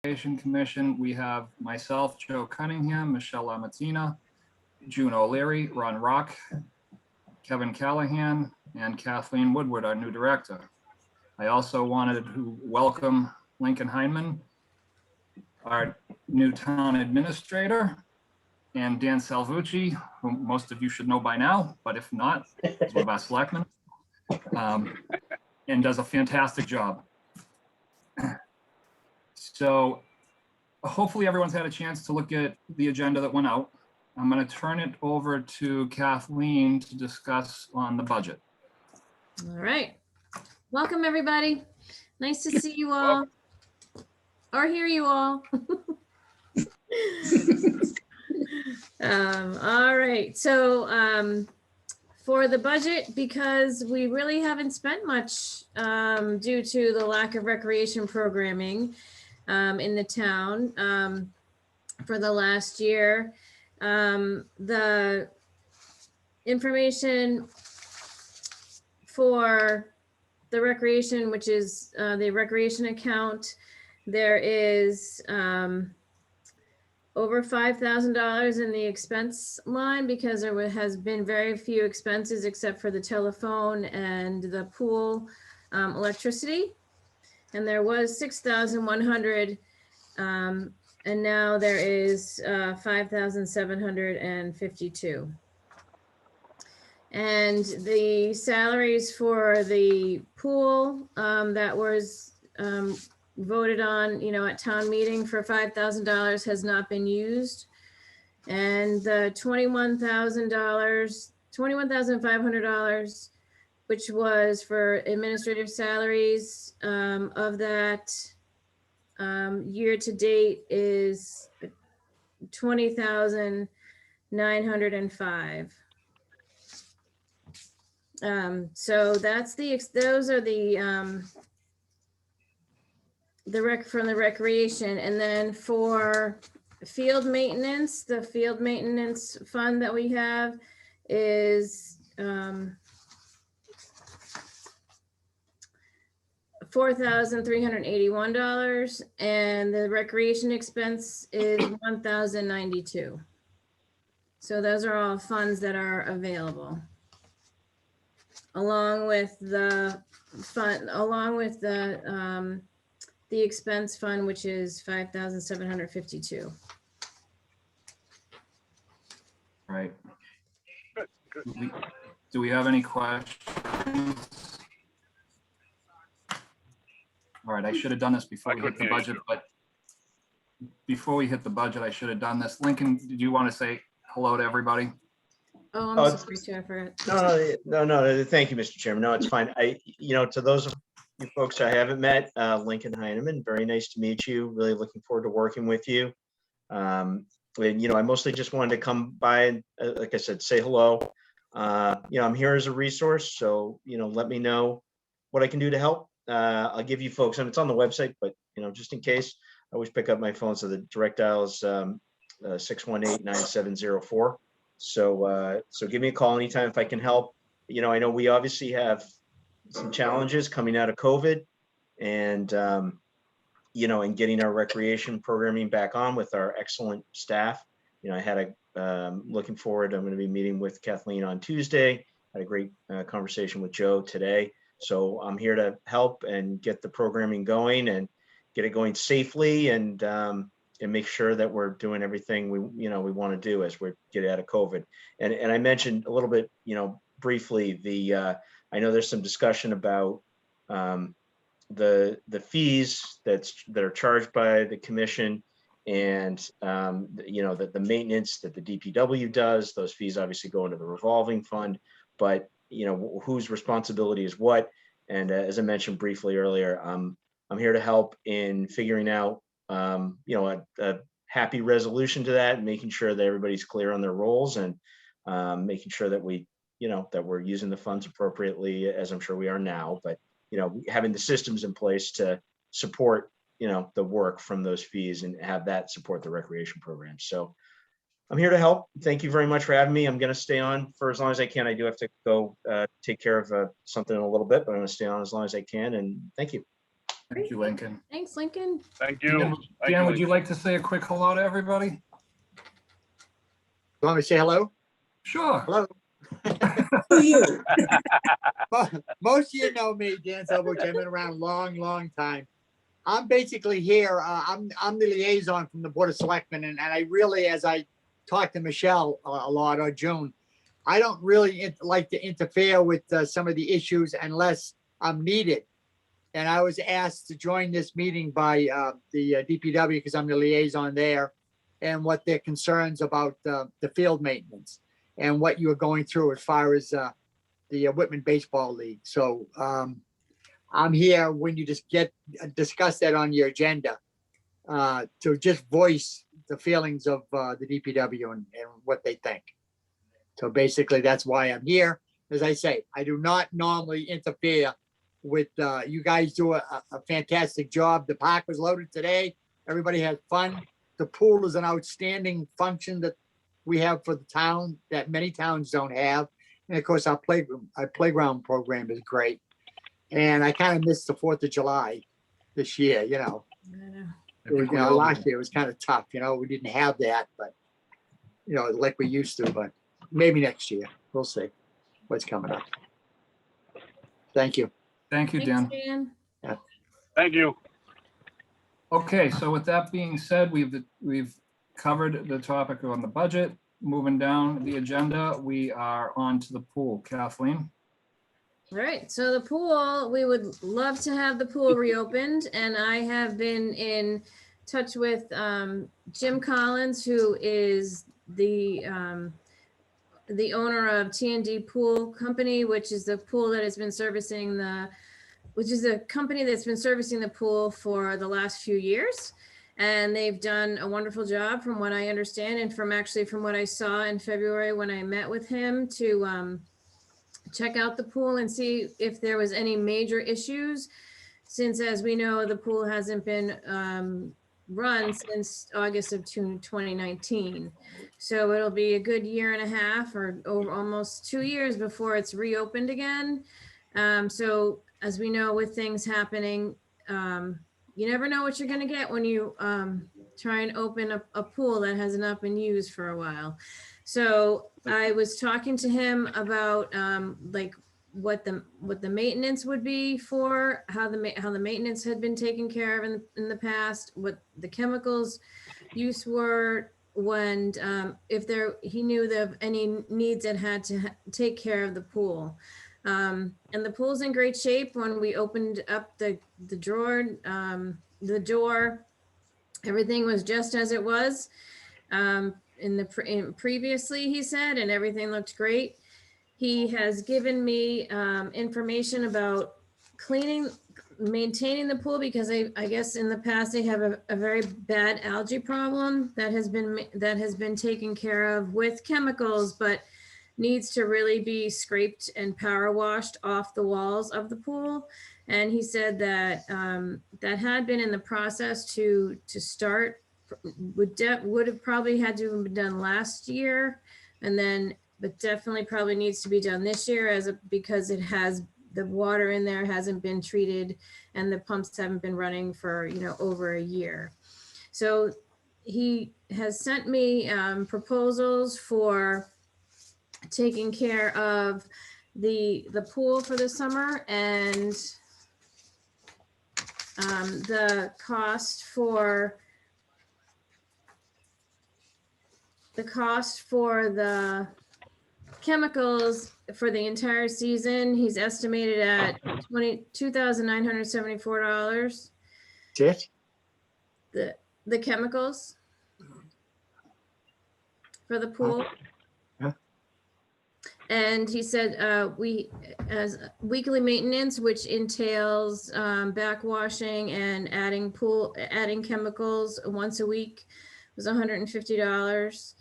Recreation Commission, we have myself, Joe Cunningham, Michelle Lamatina, June O'Leary, Ron Rock, Kevin Callahan, and Kathleen Woodward, our new director. I also wanted to welcome Lincoln Heineman, our new town administrator, and Dan Salvucci, whom most of you should know by now, but if not, he's one of our selectmen, and does a fantastic job. So hopefully everyone's had a chance to look at the agenda that went out. I'm going to turn it over to Kathleen to discuss on the budget. All right. Welcome, everybody. Nice to see you all or hear you all. All right. So for the budget, because we really haven't spent much due to the lack of recreation programming in the town for the last year, the information for the recreation, which is the recreation account, there is over $5,000 in the expense line because there has been very few expenses except for the telephone and the pool electricity. And there was 6,100 and now there is 5,752. And the salaries for the pool that was voted on, at town meeting for $5,000 has not been used. And the $21,500, which was for administrative salaries, of that year to date is 20,905. So that's those are the from the recreation. And then for field maintenance, the field maintenance fund that we have is $4,381, and the recreation expense is $1,092. So those are all funds that are available, along with the expense fund, which is 5,752. Right. Do we have any questions? All right, I should have done this before we hit the budget, but before we hit the budget, I should have done this. Lincoln, did you want to say hello to everybody? Oh, I'm sorry too, I forgot. No. Thank you, Mr. Chairman. No, it's fine. To those of you folks I haven't met, Lincoln Heineman, very nice to meet you. Really looking forward to working with you. And, I mostly just wanted to come by and, like I said, say hello. I'm here as a resource, so, let me know what I can do to help. I'll give you folks, and it's on the website, but, just in case, I always pick up my phone. So the direct dial is 618-9704. So give me a call anytime if I can help. I know we obviously have some challenges coming out of COVID and, and getting our recreation programming back on with our excellent staff. I had looking forward, I'm going to be meeting with Kathleen on Tuesday. Had a great conversation with Joe today. So I'm here to help and get the programming going and get it going safely and make sure that we're doing everything we want to do as we get out of COVID. And I mentioned a little bit, briefly, I know there's some discussion about the fees that are charged by the commission and that the maintenance that the DPW does. Those fees obviously go into the revolving fund, but whose responsibility is what. And as I mentioned briefly earlier, I'm here to help in figuring out a happy resolution to that and making sure that everybody's clear on their roles and making sure that that we're using the funds appropriately, as I'm sure we are now, but having the systems in place to support the work from those fees and have that support the recreation program. So I'm here to help. Thank you very much for having me. I'm going to stay on for as long as I can. I do have to go take care of something in a little bit, but I'm going to stay on as long as I can. And thank you. Thank you, Lincoln. Thanks, Lincoln. Thank you. Dan, Thank Dan, you, would you like to say a quick hello to everybody? You want me to say hello? Sure. Hello? To you. Most of you know me, Dan Silverich. I've been around a long, long time. I'm basically here. I'm the liaison from the Board of Selectmen, and I really, as I talk to Michelle a lot, or June, I don't really like to interfere with some of the issues unless I'm needed. And I was asked to join this meeting by the DPW because I'm the liaison there, and what their concerns about the field maintenance and what you are going through as far as the Whitman Baseball League. So I'm here when you just discuss that on your agenda to just voice the feelings of the DPW and what they think. So basically, that's why I'm here. As I say, I do not normally interfere with, you guys do a fantastic job. The park was loaded today. Everybody had fun. The pool is an outstanding function that we have for the town that many towns don't have. And of course, our playground program is great. And I kind of missed the 4th of July this year, you know. I think we You know, all last do. year it was kind of tough, you know, we didn't have that, but you know, like we used to, but maybe next year, we'll see what's coming up. Thank you. Thank you, Thanks, Dan. Dan. thank you. Okay, so with that being said, we've covered the topic on the budget. Moving down the agenda, we are on to the pool. Kathleen? All right, so the pool, we would love to have the pool reopened, and I have been in touch with Jim Collins, who is the owner of T&D Pool Company, which is the pool that has been servicing which is a company that's been servicing the pool for the last few years. And they've done a wonderful job from what I understand, and from what I saw in February when I met with him to check out the pool and see if there was any major issues, since as we know, the pool hasn't been run since August of 2019. So it'll be a good year and a half or over almost 2 years before it's reopened again. So as we know, with things happening, you never know what you're gonna get when you try and open a pool that hasn't not been used for a while. So I was talking to him about like what the maintenance would be for, how the maintenance had been taken care of in the past, what the chemicals use were, when he knew of any needs that had to take care of the pool. And the pool's in great shape. When we opened up the door, everything was just as it was previously, he said, and everything looked great. He has given me information about maintaining the pool, because I guess in the past they have a very bad algae problem that has been taken care of with chemicals, but needs to really be scraped and power washed off the walls of the pool. And he said that that had been in the process to start, would have probably had to have been done last year, but definitely probably needs to be done this year because the water in there hasn't been treated and the pumps haven't been running for, over a year. So he has sent me proposals for taking care of the pool for the summer, and the cost for the chemicals for the entire season, he's estimated at $22,974. That's it? The chemicals for the pool. Yeah. And he said as weekly maintenance, which entails backwashing and adding chemicals once a week, was $150.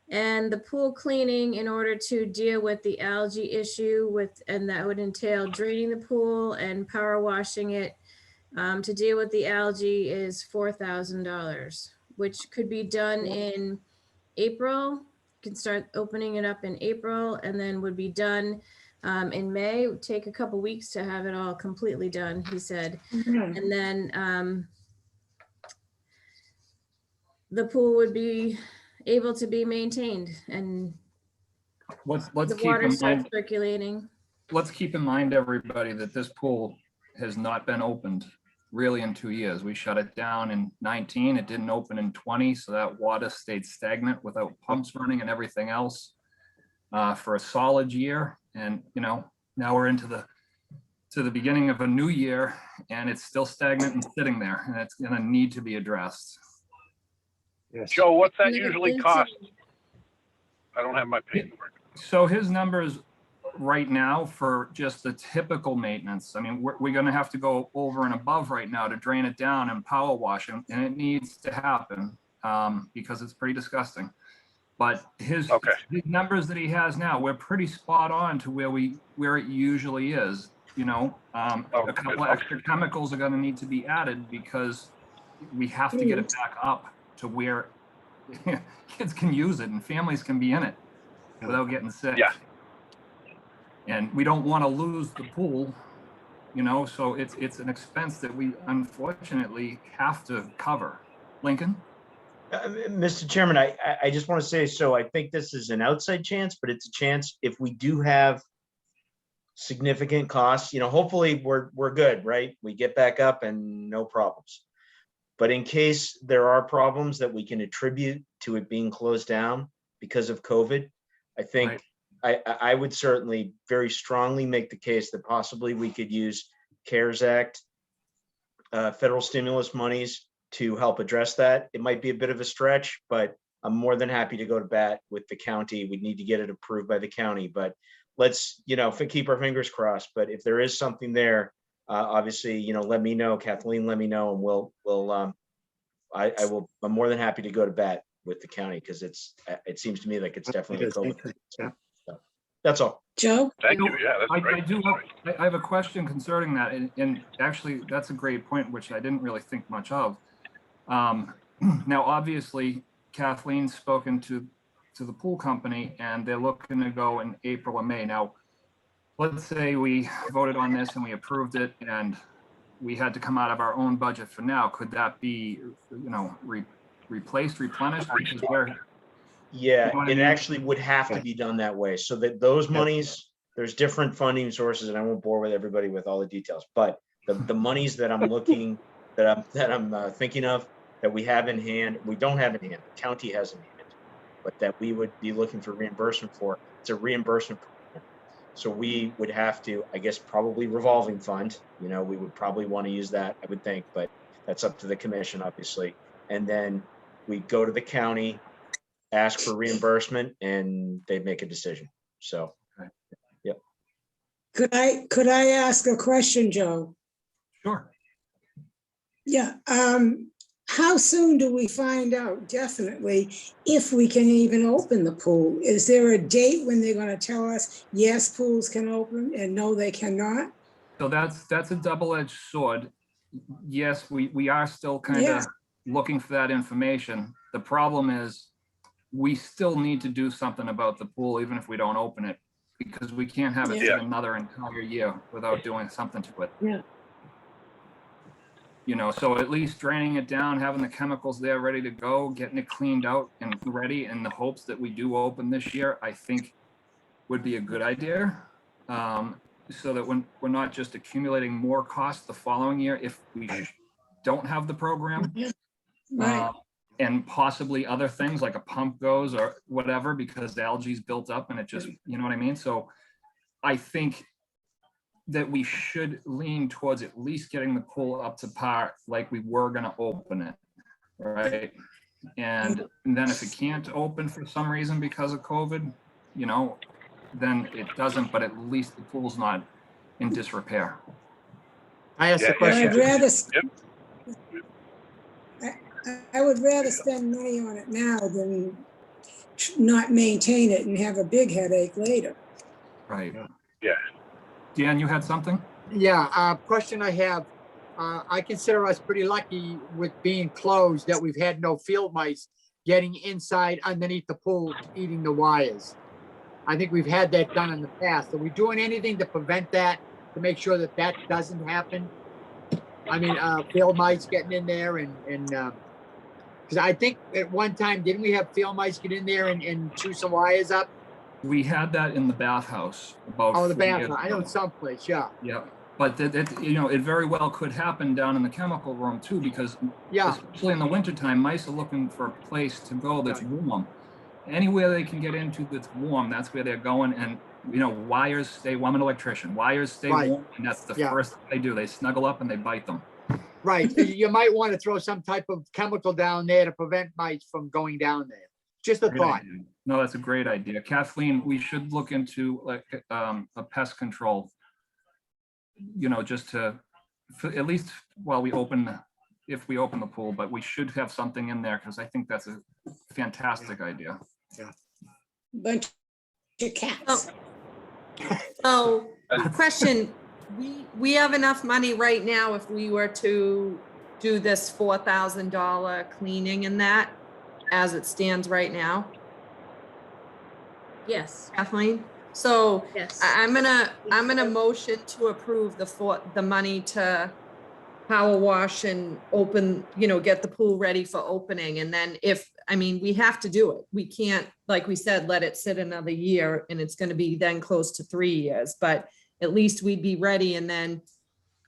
And the pool cleaning, in order to deal with the algae issue, and that would entail draining the pool and power washing it to deal with the algae, is $4,000, which could be done in April. You can start opening it up in April, and then would be done in May. It would take a couple weeks to have it all completely done, he said. And then the pool would be able to be maintained and Let's the keep water in starts mind, circulating. let's keep in mind, everybody, that this pool has not been opened really in 2 years. We shut it down in 19. It didn't open in 20, so that water stayed stagnant without pumps running and everything else for a solid year. And now we're into the beginning of a new year, and it's still stagnant and sitting there, and it's going to need to be addressed. Yes. Joe, what's that Look usually into- cost? I don't have my paperwork. So his numbers right now for just the typical maintenance, I mean, we're going to have to go over and above right now to drain it down and power wash it, and it needs to happen because it's pretty disgusting. But his numbers that he has now, we're pretty spot on to where it usually is. A couple of extra chemicals are going to need to be added because we have to get it back up to where kids can use it and families can be in it without getting sick. Yeah. And we don't want to lose the pool, so it's an expense that we unfortunately have to cover. Lincoln? Mr. Chairman, I just want to say, so I think this is an outside chance, but it's a chance if we do have significant costs, hopefully we're good, right? We get back up and no problems. But in case there are problems that we can attribute to it being closed down because of COVID, I think I would certainly very strongly make the case that possibly we could use CARES Act, federal stimulus monies to help address that. It might be a bit of a stretch, but I'm more than happy to go to bat with the county. We need to get it approved by the county, but let's, keep our fingers crossed. But if there is something there, obviously, let me know, Kathleen, let me know, and I'm more than happy to go to bat with the county because it seems to me like it's definitely a COVID. Yeah. So, that's all. Joe? Thank you. Yeah, that's I great. I have a question concerning that, and actually, that's a great point, which I didn't really think much of. Now, obviously, Kathleen's spoken to the pool company, and they're looking to go in April or May. Now, let's say we voted on this and we approved it, and we had to come out of our own budget for now. Could that be, replaced, replenished? Because Yeah, You know what I it mean? actually would have to be done that way, so that those monies, there's different funding sources, and I won't bore with everybody with all the details, but the monies that I'm looking, that I'm thinking of, that we have in hand, we don't have in hand, the county has in hand, but that we would be looking for reimbursement for, it's a reimbursement program. So we would have to, I guess, probably revolving fund, we would probably want to use that, I would think, but that's up to the commission, obviously. And then we go to the county, ask for reimbursement, and they make a decision. So, yep. Could I ask a question, Joe? Sure. Yeah, how soon do we find out definitely if we can even open the pool? Is there a date when they're gonna tell us, yes, pools can open and no, they cannot? So that's a double-edged sword. Yes, we are still kind Yeah. of looking for that information. The problem is we still need to do something about the pool, even if we don't open it, because we can't have it Yeah. sit another entire year without doing something to it. Yeah. So at least draining it down, having the chemicals there ready to go, getting it cleaned out and ready in the hopes that we do open this year, I think would be a good idea. So that when we're not just accumulating more costs the following year if we don't have the program. Right. And possibly other things like a pump goes or whatever, because the algae's built up and it just, you know what I mean? So I think that we should lean towards at least getting the pool up to par like we were going to open it, right? And then if it can't open for some reason because of COVID, then it doesn't, but at least the pool's not in disrepair. I asked a Yeah, Well, question. I'd rather, Yep. I would rather spend money on it now than not maintain it and have a big headache later. Right. Yeah. Dan, you had something? Yeah, question I have, I consider us pretty lucky with being closed that we've had no field mice getting inside underneath the pool, eating the wires. I think we've had that done in the past. Are we doing anything to prevent that, to make sure that that doesn't happen? I mean, field mice getting in there and, because I think at one time, didn't we have field mice get in there and chew some wires up? We had that in the bathhouse about. Oh, the 4 years bathroom. I know ago. someplace, yeah. Yeah, but it very well could happen down in the chemical room too, because Yeah, especially in the wintertime, mice are looking for a place to go that's warm. Anywhere they can get into that's warm, that's where they're going. And, wires stay warm. I'm an electrician. Wires stay Right. warm, and that's the Yeah. first thing they do. They snuggle up and they bite them. right. You might want to throw some type of chemical down there to prevent mice from going down there. Just a Great thought. idea. No, that's a great idea. Kathleen, we should look into like a pest control, just to, at least while we if we open the pool, but we should have something in there because I think that's a fantastic idea. Bunch of cats. So, question, we have enough money right now if we were to do this $4,000 cleaning and that as it stands right now, Yes, Kathleen? So yes. I'm gonna motion to approve the money to power wash and open, get the pool ready for opening. And then we have to do it. We can't, like we said, let it sit another year, and it's gonna be then close to 3 years, but at least we'd be ready. And then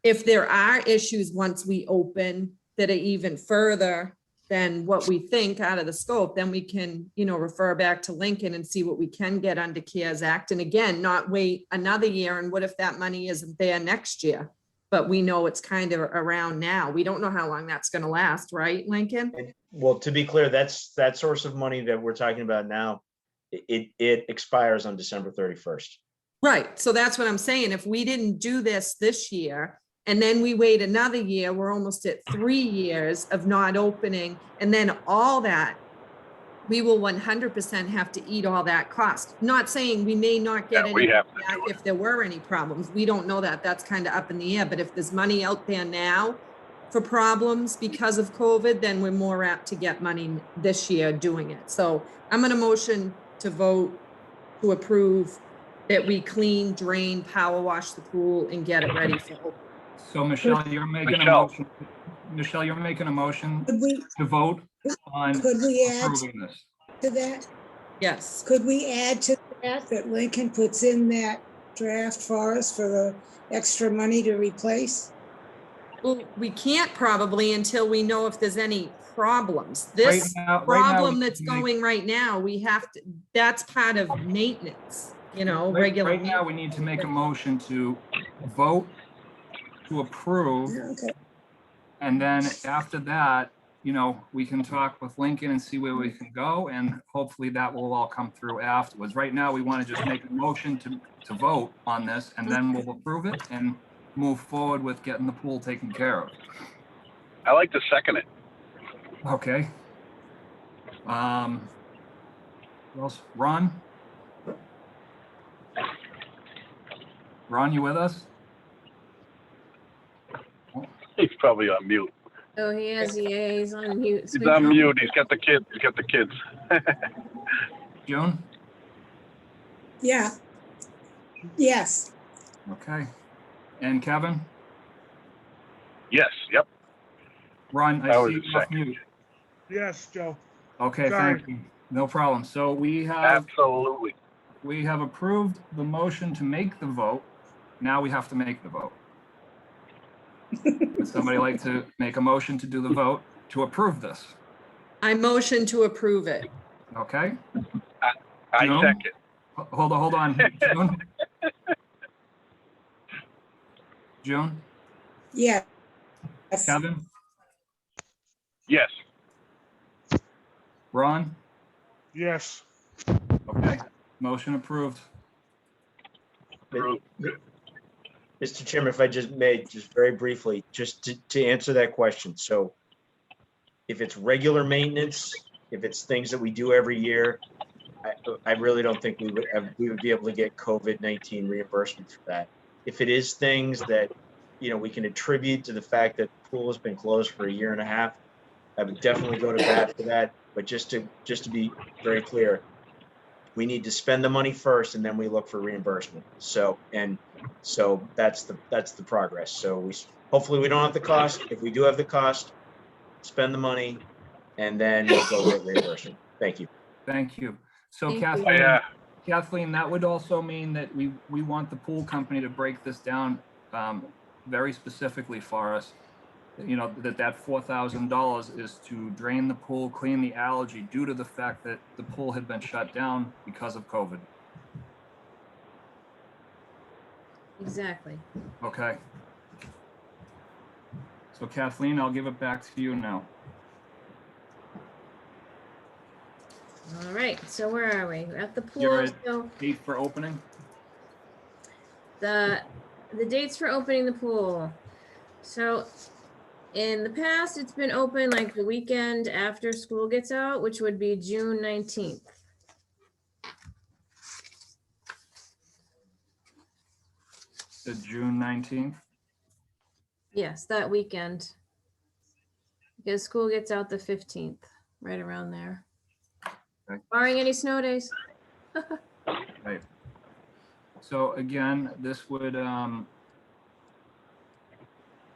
if there are issues once we open that are even further than what we think out of the scope, then we can, refer back to Lincoln and see what we can get under CARES Act. And again, not wait another year. And what if that money isn't there next year? But we know it's kind of around now. We don't know how long that's going to last, right, Lincoln? Well, to be clear, that source of money that we're talking about now, it expires on December 31st. Right. So that's what I'm saying. If we didn't do this year, and then we wait another year, we're almost at 3 years of not opening. And then all that, we will 100% have to eat all that cost. Not saying we may not get Yeah, we any have to back do it. if there were any problems. We don't know that. That's kind of up in the air. But if there's money out there now for problems because of COVID, then we're more apt to get money this year doing it. So I'm going to motion to vote to approve that we clean, drain, power wash the pool and get it ready for opening. So Michelle, you're making a Michelle. motion. Michelle, you're making a motion Could we, to vote on could we add approving this. to that? Yes. Could we add to that Lincoln puts in that draft for us for the extra money to replace? Well, we can't probably until we know if there's any problems. This Right now, problem we that's can make- going right now, we have to, that's part of maintenance, regular. Right now, we need to make a motion to vote to approve. Okay. And then after that, we can talk with Lincoln and see where we can go. And hopefully that will all come through afterwards. Right now, we want to just make a motion to vote on this, and then we'll approve it and move forward with getting the pool taken care of. I like to second it. Okay. Who else? Ron? Ron, you with us? He's probably on mute. Oh, he's on mute. He's on mute. He's got the kids. He's got the kids. June? Yeah. Yes. Okay. And Kevin? Yes. Yep. Ron, That I was see a you off second. mute. Yes, Joe. Okay, Sorry. thank you. No problem. So we have Absolutely. approved the motion to make the vote. Now we have to make the vote. Would somebody like to make a motion to do the vote to approve this? I motion to approve it. Okay, I No. second. hold on. June? June? Yes. Kevin? Yes. Ron? Yes. Okay, motion approved. Approved. Mr. Chairman, if I just may, just very briefly, just to answer that question. So if it's regular maintenance, if it's things that we do every year, I really don't think we would be able to get COVID-19 reimbursement for that. If it is things that, we can attribute to the fact that the pool has been closed for 1.5 years, I would definitely go to bat for that. But just to be very clear, we need to spend the money first and then we look for reimbursement. So that's the progress. So hopefully we don't have the cost. If we do have the cost, spend the money and then we'll go get reimbursement. Thank you. Thank you. So Thank you. Kathleen, Kathleen, that would also mean that we want the pool company to break this down very specifically for us. You know, that $4,000 is to drain the pool, clean the algae due to the fact that the pool had been shut down because of COVID. Exactly. Okay. So Kathleen, I'll give it back to you now. All right, so where are we? We're at the You're pool. at So date for opening. the dates for opening the pool. So in the past, it's been open like the weekend after school gets out, which would be June 19th. The June 19th. Yes, that weekend. Because school gets out the 15th, right around there. Okay. Barring any snow days. Right. So again, this would,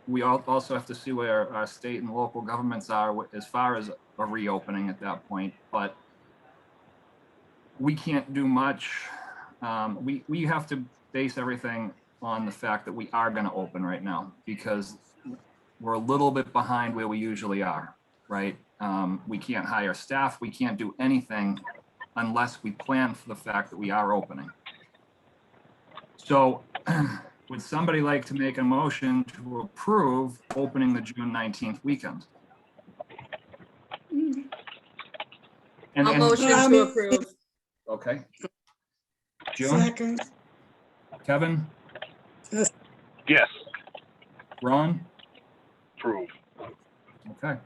we also have to see where our state and local governments are as far as a reopening at that point, but we can't do much. We have to base everything on the fact that we are going to open right now because we're a little bit behind where we usually are, right? We can't hire staff. We can't do anything unless we plan for the fact that we are opening. So would somebody like to make a motion to approve opening the June 19th weekend? I'll motion to approve. Okay. June, Second, Kevin, Yes. Ron? Approve. Okay.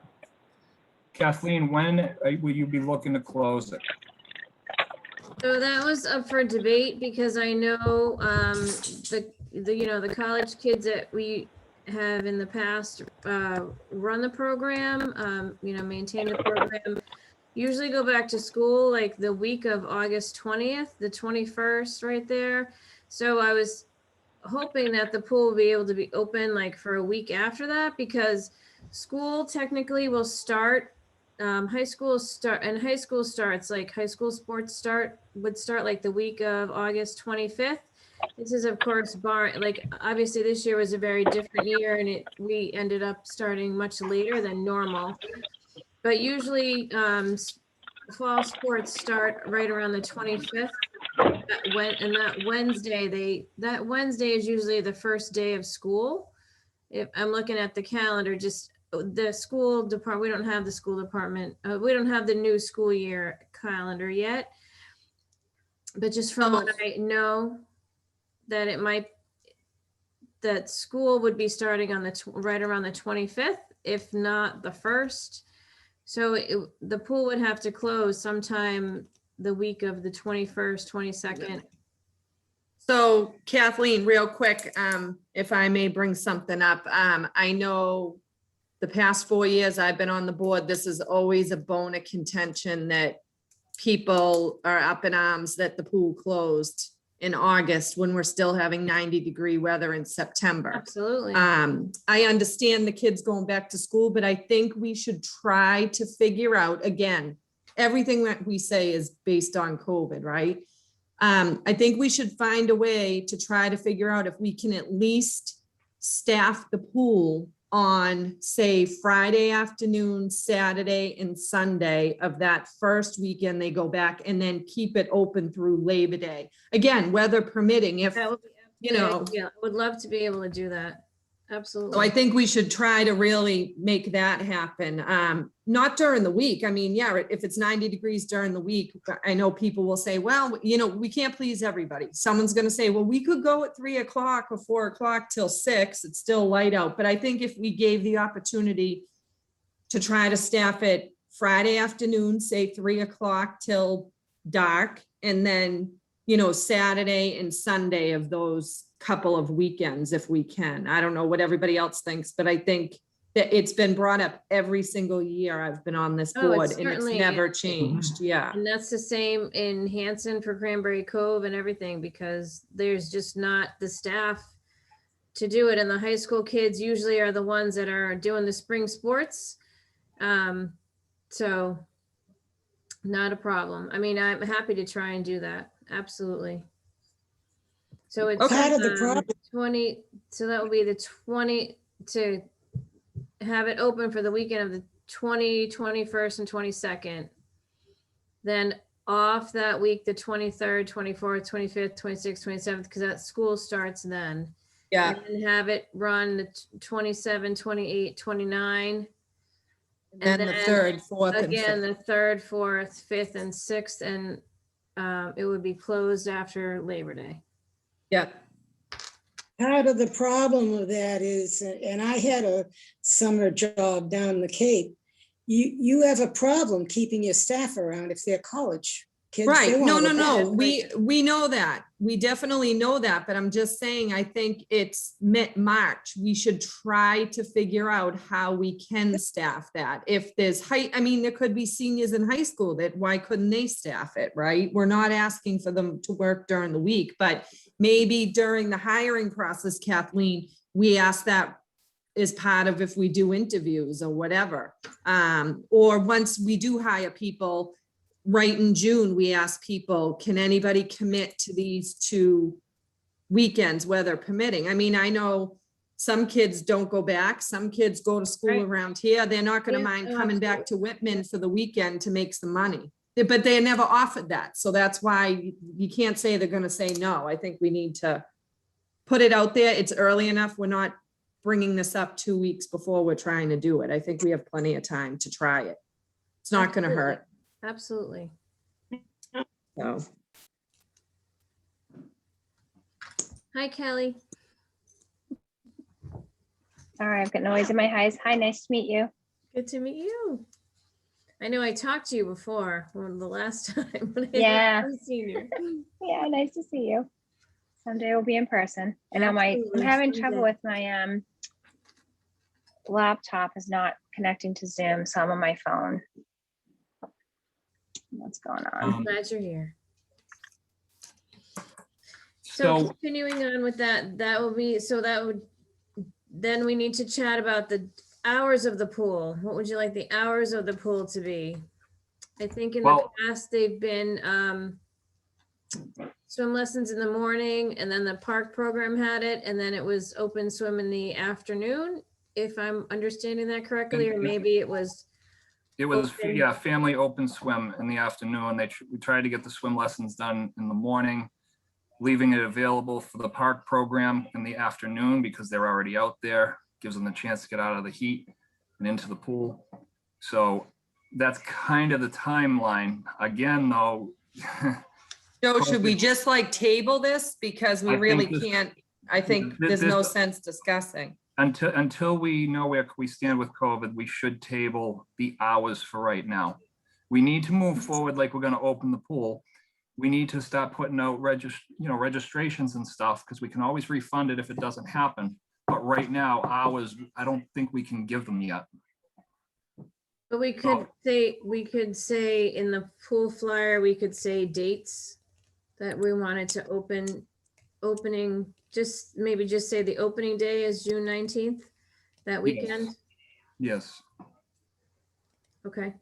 Kathleen, when will you be looking to close it? So that was up for debate because I know the college kids that we have in the past run the program, maintain the program, usually go back to school like the week of August 20th, the 21st right there. So I was hoping that the pool will be able to be open like for a week after that because school technically will start. High school starts like high school sports would start like the week of August 25th. This is of course obviously this year was a very different year and we ended up starting much later than normal. But usually fall sports start right around the 25th. That Wednesday is usually the first day of school. If I'm looking at the calendar, just the school department, we don't have the school department. We don't have the new school year calendar yet. But just from what I know, that that school would be starting on right around the 25th, if not the 1st. So the pool would have to close sometime the week of the 21st, 22nd. So Kathleen, real quick, if I may bring something up, I know the past 4 years I've been on the board, this is always a bone of contention that people are up in arms that the pool closed in August when we're still having 90-degree weather in September. Absolutely. I understand the kids going back to school, but I think we should try to figure out, again, everything that we say is based on COVID, right? I think we should find a way to try to figure out if we can at least staff the pool on, say, Friday afternoon, Saturday and Sunday of that first weekend they go back, and then keep it open through Labor Day. Again, weather permitting, if, That would be, yeah, would love to be able to do that. Absolutely. So I think we should try to really make that happen. Not during the week. I mean, yeah, if it's 90 degrees during the week, I know people will say, well, we can't please everybody. Someone's going to say, well, we could go at 3 o'clock or 4 o'clock till 6. It's still light out. But I think if we gave the opportunity to try to staff it Friday afternoon, say 3 o'clock till dark, and then, Saturday and Sunday of those couple of weekends, if we can. I don't know what everybody else thinks, but I think that it's been brought up every single year I've been on this Oh, board it's and it's certainly- never changed. Yeah. And that's the same in Hanson for Cranberry Cove and everything, because there's just not the staff to do it. And the high school kids usually are the ones that are doing the spring sports. So not a problem. I mean, I'm happy to try and do that. Absolutely. So it's Okay. Part of the problem. 20, so that will be the 20 to have it open for the weekend of the 20, 21st and 22nd. Then off that week, the 23rd, 24th, 25th, 26th, 27th, because that school starts then. Yeah. And then have it run the 27, 28, 29. And then the third, fourth, and Again, fifth. the third, fourth, fifth, and sixth, and it would be closed after Labor Day. Yeah. Part of the problem with that is, and I had a summer job down the Cape, you have a problem keeping your staff around if they're college kids. They Right. No, wanna no, go no. back. We know that. We definitely know that, but I'm just saying, I think it's mid-March. We should try to figure out how we can staff that. If there's I mean, there could be seniors in high school that, why couldn't they staff it, right? We're not asking for them to work during the week, but maybe during the hiring process, Kathleen, we ask that as part of if we do interviews or whatever. Or once we do hire people, right in June, we ask people, can anybody commit to these 2 weekends, weather permitting? I mean, I know some kids don't go back. Some kids go to school Right. around here. They're not gonna Yeah, mind oh, coming back to Whitman for the weekend to make some money. But they never offered that. So that's why you can't say they're gonna say no. I think we need to put it out there. It's early enough. We're not bringing this up 2 weeks before we're trying to do it. I think we have plenty of time to try it. It's not gonna hurt. Absolutely. So. Hi, Kelly. Sorry, I've got noise in my eyes. Hi, nice to meet you. Good to meet you. I know I talked to you before, when the last time. when I Yeah. was senior. Yeah, nice to see you. Someday we'll be in person. I know I'm Absolutely, having someday. trouble with my laptop is not connecting to Zoom, so I'm on my phone. What's going on? Glad you're here. So So, continuing on with that, that will be, so that would, then we need to chat about the hours of the pool. What would you like the hours of the pool to be? I think in the Well- past, they've been swim lessons in the morning, and then the park program had it, and then it was open swim in the afternoon, if I'm understanding that correctly, or maybe it was, it was, Okay. yeah, family open swim in the afternoon. We tried to get the swim lessons done in the morning, leaving it available for the park program in the afternoon because they're already out there, gives them the chance to get out of the heat and into the pool. So that's kind of the timeline. Again, though, Joe, should we just like table this? Because we I think really this- can't, I think this- there's no this- sense discussing. until we know where we stand with COVID, we should table the hours for right now. We need to move forward like we're gonna open the pool. We need to start putting out registrations and stuff, because we can always refund it if it doesn't happen. But right now, hours, I don't think we can give them yet. but we could say in the pool flyer, we could say dates that we wanted to opening, maybe just say the opening day is June 19th, that weekend. Yes. Okay,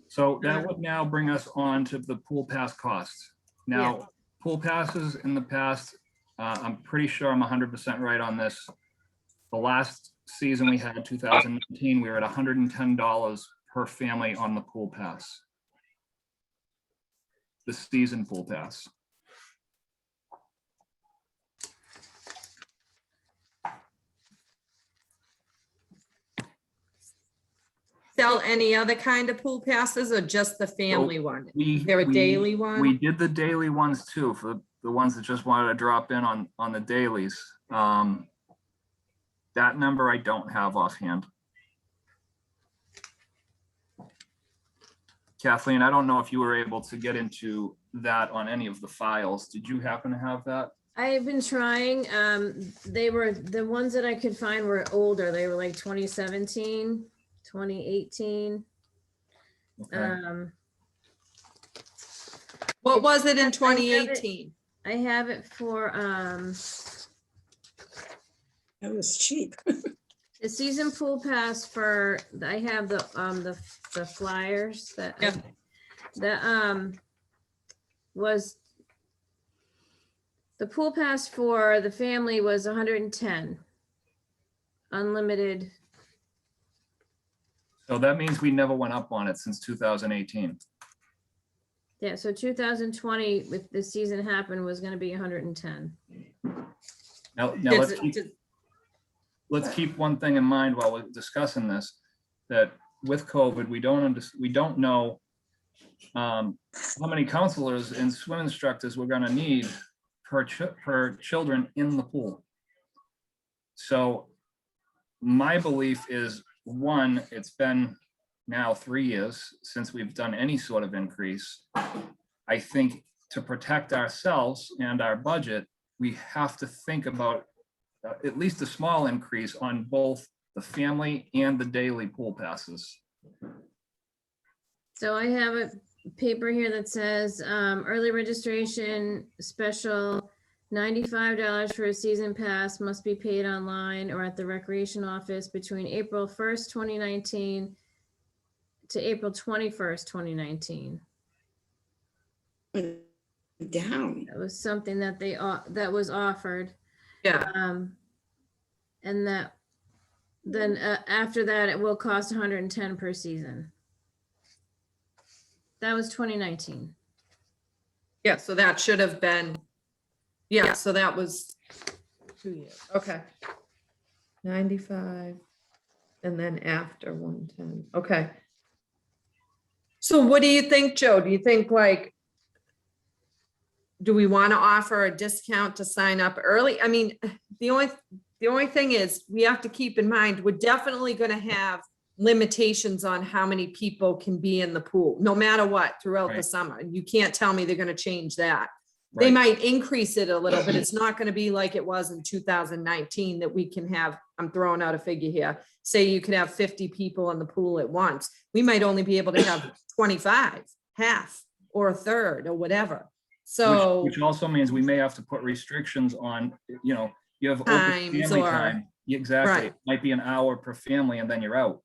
So that would now bring us on to the pool pass costs. Now, pool passes in the past, I'm pretty sure I'm 100% right on this. The last season we had, 2019, we were at $110 per family on the pool pass. The season pool pass. Sell any other kind of pool passes or just the family one? Is there a daily We one? did the daily ones too, for the ones that just wanted to drop in on the dailies. That number I don't have offhand. Kathleen, I don't know if you were able to get into that on any of the files. Did you happen to have that? I've been trying, they were, the ones that I could find were older. They were like 2017, 2018. Okay. What was it in I have it- 2018? I have it for, That was cheap. the season pool pass for, I have the flyers that, Yeah. that, was, the pool pass for the family was 110. Unlimited. So that means we never went up on it since 2018. Yeah, so 2020, with the season happened, was gonna be 110. Now Does it- let's keep one thing in mind while we're discussing this, that with COVID, we don't know how many counselors and swim instructors we're gonna need per children in the pool. So my belief is, one, it's been now 3 years since we've done any sort of increase. I think to protect ourselves and our budget, we have to think about at least a small increase on both the family and the daily pool passes. So I have a paper here that says, early registration special, $95 for a season pass must be paid online or at the recreation office between April 1st, 2019 to April 21st, 2019. Down. That was something that that was offered. Yeah, And that, then after that, it will cost 110 per season. That was 2019. yeah, so that should have been, yeah, so that was 2 years, okay. 95, and then after 110, okay. So what do you think, Joe? Do you think like, do we want to offer a discount to sign up early? I mean, the only thing is, we have to keep in mind, we're definitely going to have limitations on how many people can be in the pool, no matter what, throughout the Right. summer. You can't tell me they're going to change that. They Right. might increase it a little, but it's not going to be like it was in 2019 that we can have, I'm throwing out a figure here, say you could have 50 people in the pool at once. We might only be able to have 25, half, or a third, or whatever. So Which also means we may have to put restrictions on, you have open Times family or- time. Exactly. Right. It might be an hour per family and then you're out.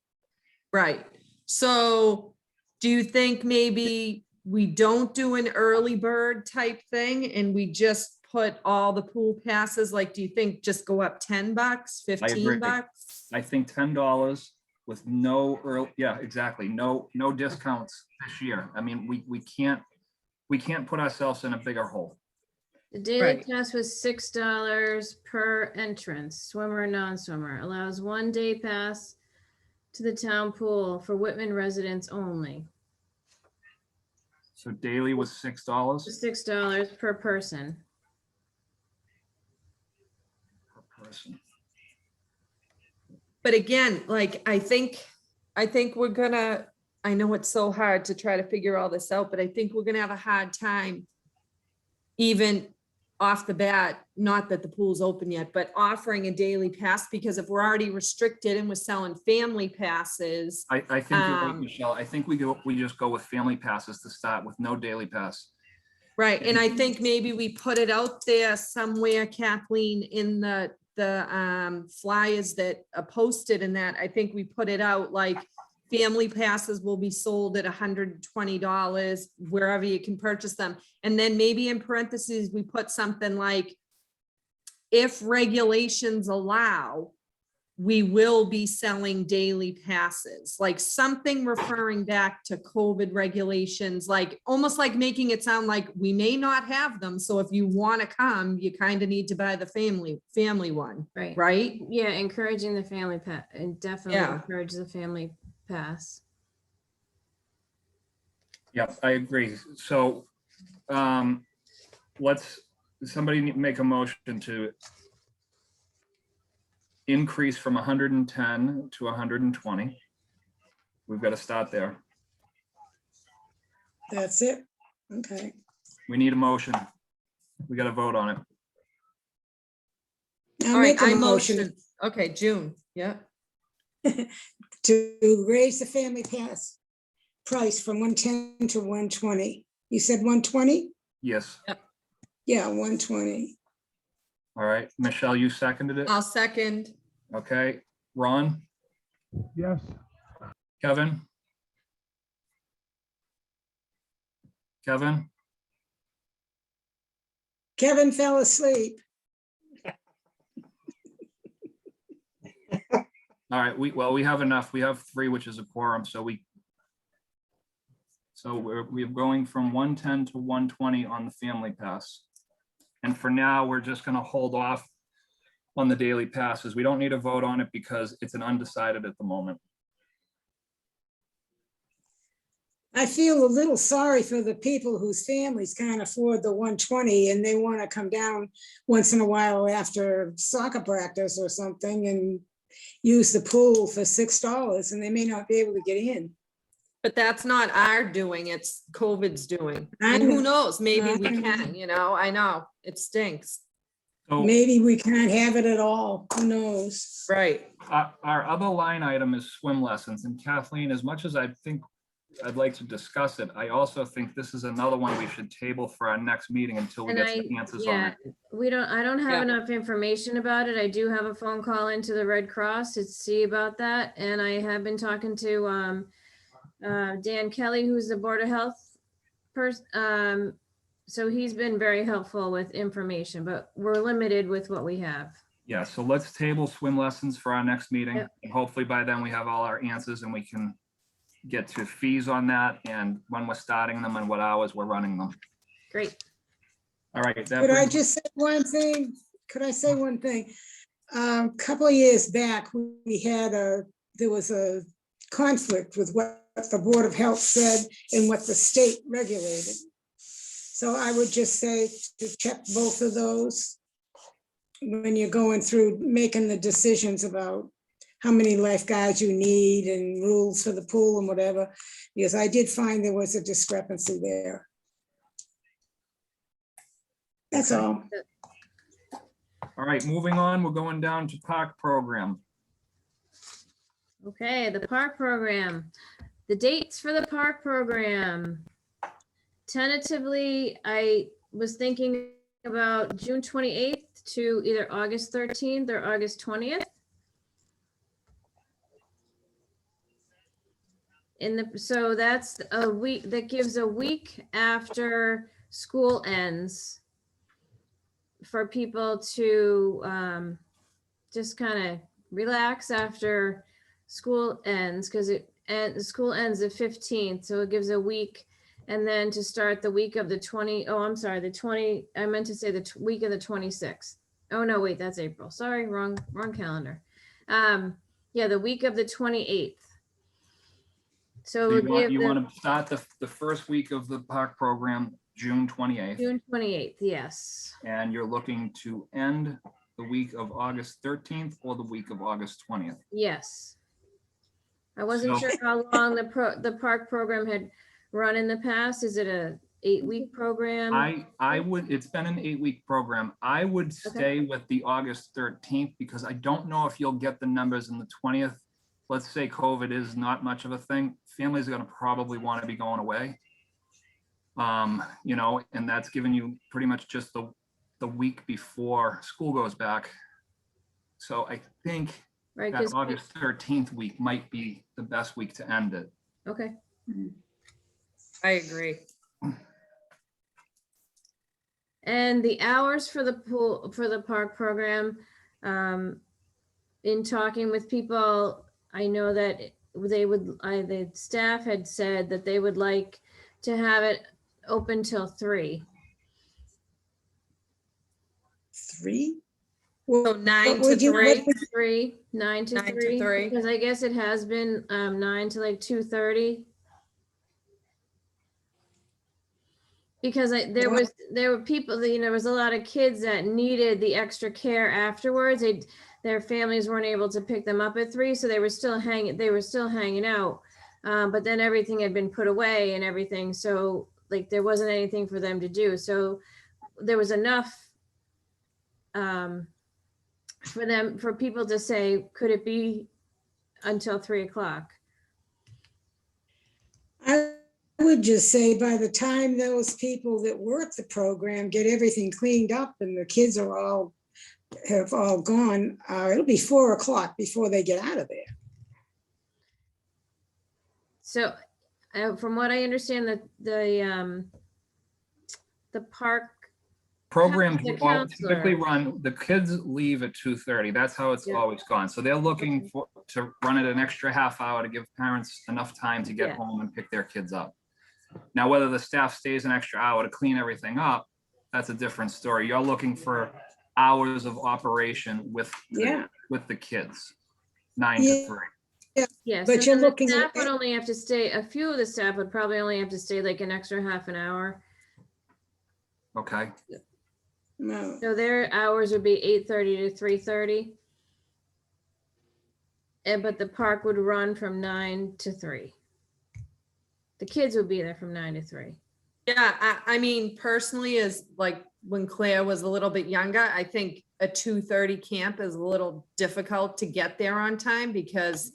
right. So do you think maybe we don't do an early bird type thing and we just put all the pool passes? Like, do you think just go up $10, agree. $15? I think $10 with no early, yeah, exactly. No discounts this year. I mean, we can't put ourselves in a bigger hole. The daily Right. pass was $6 per entrance, swimmer and non-swimmer. Allows 1 day pass to the town pool for Whitman residents only. So daily was $6 $6 per person. per person. But again, like, I think we're gonna, I know it's so hard to try to figure all this out, but I think we're gonna have a hard time even off the bat, not that the pool's open yet, but offering a daily pass, because if we're already restricted and we're selling family passes, I think you're right, Um, Michelle. I think we just go with family passes to start with, no daily pass. right? And I think maybe we put it out there somewhere, Kathleen, in the flyers that are posted in that. I think we put it out like family passes will be sold at $120 wherever you can purchase them. And then maybe in parentheses, we put something like, if regulations allow, we will be selling daily passes, like something referring back to COVID regulations, like almost like making it sound like we may not have them. So if you want to come, you kind of need to buy the family one, Right. right? Yeah, encouraging the family pass, and definitely Yeah. encourage the family pass. Yeah, I agree. So somebody make a motion to increase from 110 to 120. We've got to start there. That's it. Okay. We need a motion. We got to vote on it. I'll All right, make a I motion motion. Okay, June, yeah. to raise the family pass price from 110 to 120. You said 120? Yes. Yeah, 120. All right. Michelle, you seconded it. I'll second. Okay. Ron, Yes. Kevin? Kevin? Kevin fell asleep. All right, we have enough. We have 3, which is a quorum, so we're going from 110 to 120 on the family pass. And for now, we're just gonna hold off on the daily passes. We don't need a vote on it because it's an undecided at the moment. I feel a little sorry for the people whose families can't afford the 120 and they want to come down once in a while after soccer practice or something and use the pool for $6 and they may not be able to get in. But that's not our doing, it's COVID's doing. I And who know. knows, maybe we I know. can, I know, it stinks. So Maybe we can't have it at all. Who knows? Right. our other line item is swim lessons. And Kathleen, as much as I think I'd like to discuss it, I also think this is another one we should table for our next meeting until we And get some answers on yeah, it. I don't have Yeah. enough information about it. I do have a phone call into the Red Cross to see about that. And I have been talking to Dan Kelly, who's the Board of Health person. So he's been very helpful with information, but we're limited with what we have. Yeah, so let's table swim lessons for our next meeting. Yep. And hopefully by then we have all our answers and we can get to fees on that and when we're starting them and what hours we're running them. Great. All right. that Could I brings- just say one thing? Could I say one thing? A couple of years back, there was a conflict with what the Board of Health said and what the state regulated. So I would just say to check both of those when you're going through making the decisions about how many lifeguards you need and rules for the pool and whatever, because I did find there was a discrepancy there. That's all. All right, moving on, we're going down to park program. Okay, the park program. The dates for the park program. Tentatively, I was thinking about June 28th to either August 13th or August 20th. So that's a week, that gives a week after school ends for people to just kind of relax after school ends, because the school ends the 15th, so it gives a week. And then to start the week of the 20, oh, I'm sorry, I meant to say the week of the 26th. Oh, no, wait, that's April. Sorry, wrong calendar. Yeah, the week of the 28th. So So we'll give you them want to start the first week of the park program, June 28th, June 28th, yes. and you're looking to end the week of August 13th or the week of August 20th. Yes. I wasn't So- sure how long the park program had run in the past. Is it a 8-week program? It's been an 8-week program. I would stay with the August 13th because I don't know if you'll get the numbers in the 20th. Let's say COVID is not much of a thing. Families are gonna probably want to be going away. And that's giving you pretty much just the week before school goes back. So I think Right, that 'cause- August 13th week might be the best week to end it. okay. I agree. And the hours for the park program, in talking with people, I know that the staff had said that they would like to have it open till 3. 3? So 9 to would you- 3. 3, 9 to 9 to 3, 3. because I guess it has been 9 to like 2:30. Because there were people that, there was a lot of kids that needed the extra care afterwards. Their families weren't able to pick them up at 3, so they were still hanging out. But then everything had been put away and everything, so like there wasn't anything for them to do. So there was enough for people to say, could it be until 3 o'clock? I would just say by the time those people that work the program get everything cleaned up and the kids have all gone, it'll be 4 o'clock before they get out of there. So, from what I understand, the park Programs The will typically counselor. run, the kids leave at 2:30. That's how it's Yeah. always gone. So they're looking to run it an extra half hour to give parents enough time to get Yeah. home and pick their kids up. Now, whether the staff stays an extra hour to clean everything up, that's a different story. You're looking for hours of operation with Yeah. the kids, 9 Yeah. to 3. Yes, But and you're then the looking staff at- would only have to stay, a few of the staff would probably only have to stay like an extra half an hour. Okay, No. So their hours would be 8:30 to 3:30. But the park would run from 9 to 3. The kids would be there from 9 to 3. Yeah, I mean, personally, is like when Claire was a little bit younger, I think a 2:30 camp is a little difficult to get there on time because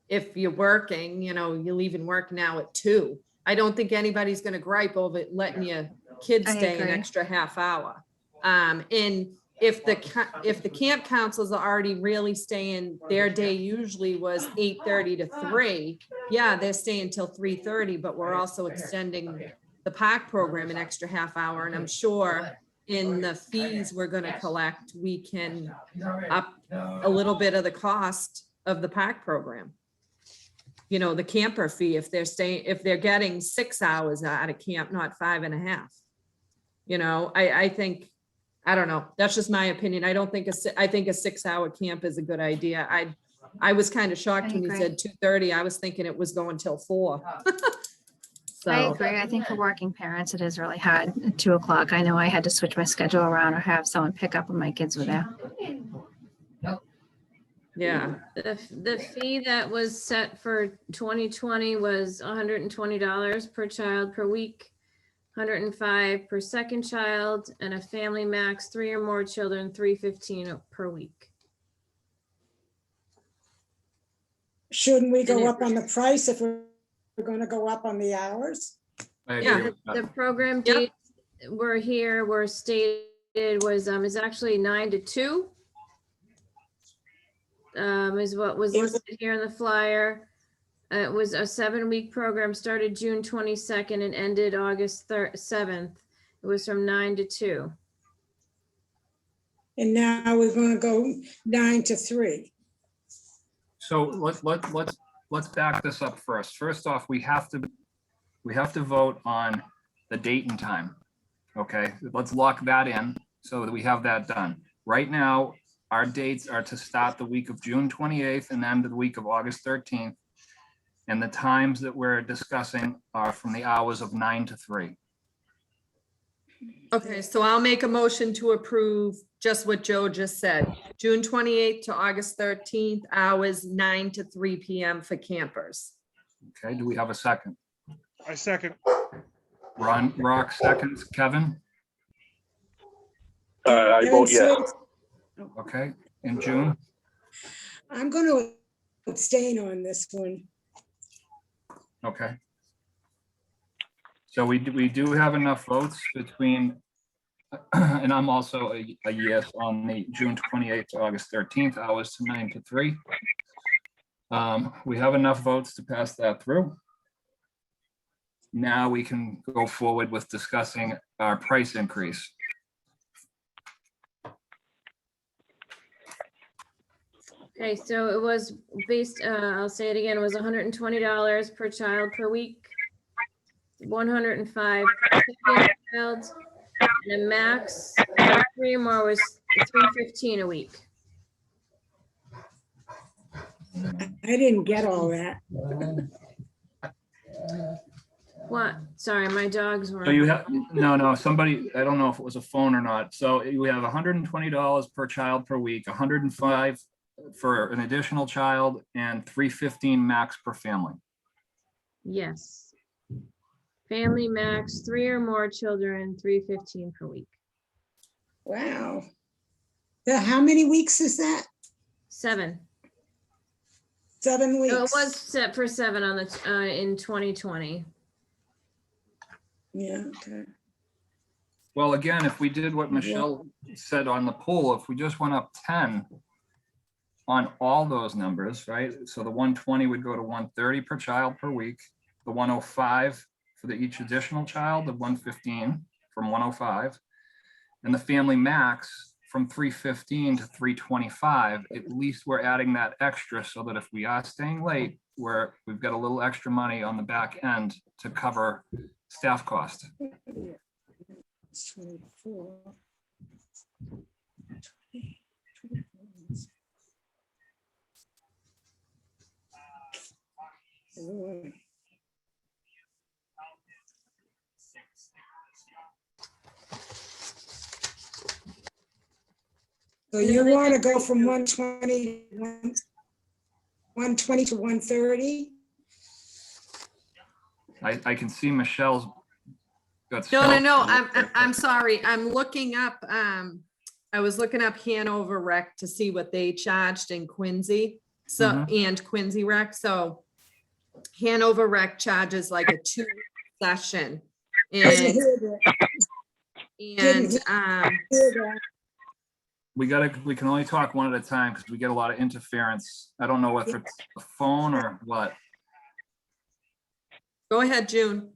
if you're working, you're leaving work now at 2. I don't think anybody's gonna gripe over letting your kids I stay an agree. extra half hour. And if the camp counselors are already really staying, their day usually was 8:30 to 3. Yeah, they're staying till 3:30, but we're also extending the park program an extra half hour. And I'm sure in the fees we're gonna collect, we can up a little bit of the cost of the park program. The camper fee, if they're getting 6 hours out of camp, not 5.5. I think, I don't know. That's just my opinion. I don't think I think a 6-hour camp is a good idea. I was kind of shocked I when you agree. said 2:30. I was thinking it was going till 4. I So, agree. I think for working parents, it is really hard at 2 o'clock. I know I had to switch my schedule around or have someone pick up when my kids were there. yeah. The fee that was set for 2020 was $120 per child per week, $105 per second child, and a family max 3 or more children, $315 per week. Shouldn't we And go it- up on the price if we're going to go up on the hours? I agree Yeah. with that. The program Yep. dates were stated is actually 9 to 2. Is what was It was- listed here in the flyer. It was a 7-week program, started June 22nd and ended August 7th. It was from 9 to 2. And now we're going to go 9 to 3. So let's back this up first. First off, we have to vote on the date and time. Okay, let's lock that in so that we have that done. Right now, our dates are to start the week of June 28th and end the week of August 13th. And the times that we're discussing are from the hours of 9 to 3. Okay, so I'll make a motion to approve just what Joe just said. June 28th to August 13th, hours 9 to 3 p.m. for campers. Okay, do we have a second? I second. Ron, Rock seconds, Kevin, I Kevin vote yes. Swayze, okay, in June, I'm going to abstain on this one. okay. So we do have enough votes between, and I'm also a yes on the June 28th to August 13th, hours to 9 to 3. We have enough votes to pass that through. Now we can go forward with discussing our price increase. Okay, so it was based, I'll say it again, it was $120 per child per week, 105 per second child, and a max of 3 or more was $315 a week. I didn't get all that. What? Sorry, my dogs were. So you have, no, somebody, I don't know if it was a phone or not. So you have $120 per child per week, 105 for an additional child, and $315 max per family. Yes. Family max, 3 or more children, $315 per week. Wow. How many weeks is that? 7. 7 weeks? No, it was set for 7 on the, in 2020. Yeah, okay. Well, again, if we did what Michelle said on the poll, if we just went up 10 on all those numbers, right? So the 120 would go to 130 per child per week, the 105 for each additional child, the 115 from 105, and the family max from 315 to 325. At least we're adding that extra so that if we are staying late, we've got a little extra money on the back end to cover staff cost. 24. So you want to go from 120 to 130? I can see Michelle's. No, I'm sorry. I'm looking up, I was looking up Hanover Rec to see what they charged in Quincy. So, and Quincy Rec. So Hanover Rec charges like a 2 session. And we can only talk one at a time because we get a lot of interference. I don't know if it's a phone or what. Go ahead, June.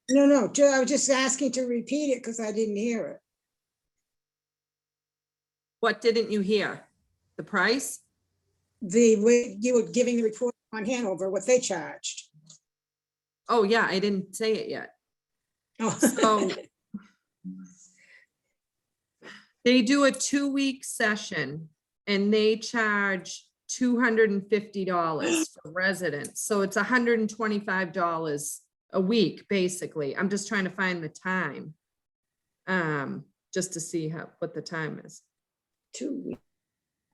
No, Joe, I was just asking to repeat it because I didn't hear it. What didn't you hear? The price? You were giving the report on Hanover, what they charged. Oh, yeah, I didn't say it yet. Oh. So they do a 2-week session and they charge $250 for residents. So it's $125 a week, basically. I'm just trying to find the time. Just to see what the time is. 2 weeks.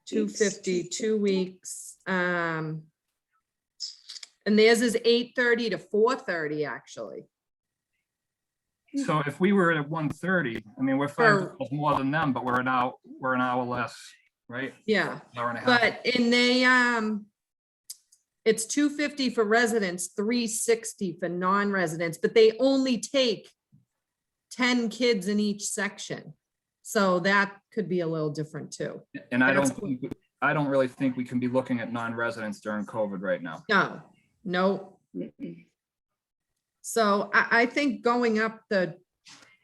250, 2 weeks. And theirs is 8:30 to 4:30, actually. So if we were at 130, I mean, we're $5 more than them, but we're an hour less, right? Yeah, Hour and a half. but it's $250 for residents, $360 for non-residents, but they only take 10 kids in each section. So that could be a little different too. And I don't really think we can be looking at non-residents during COVID right now. No. So I think going up the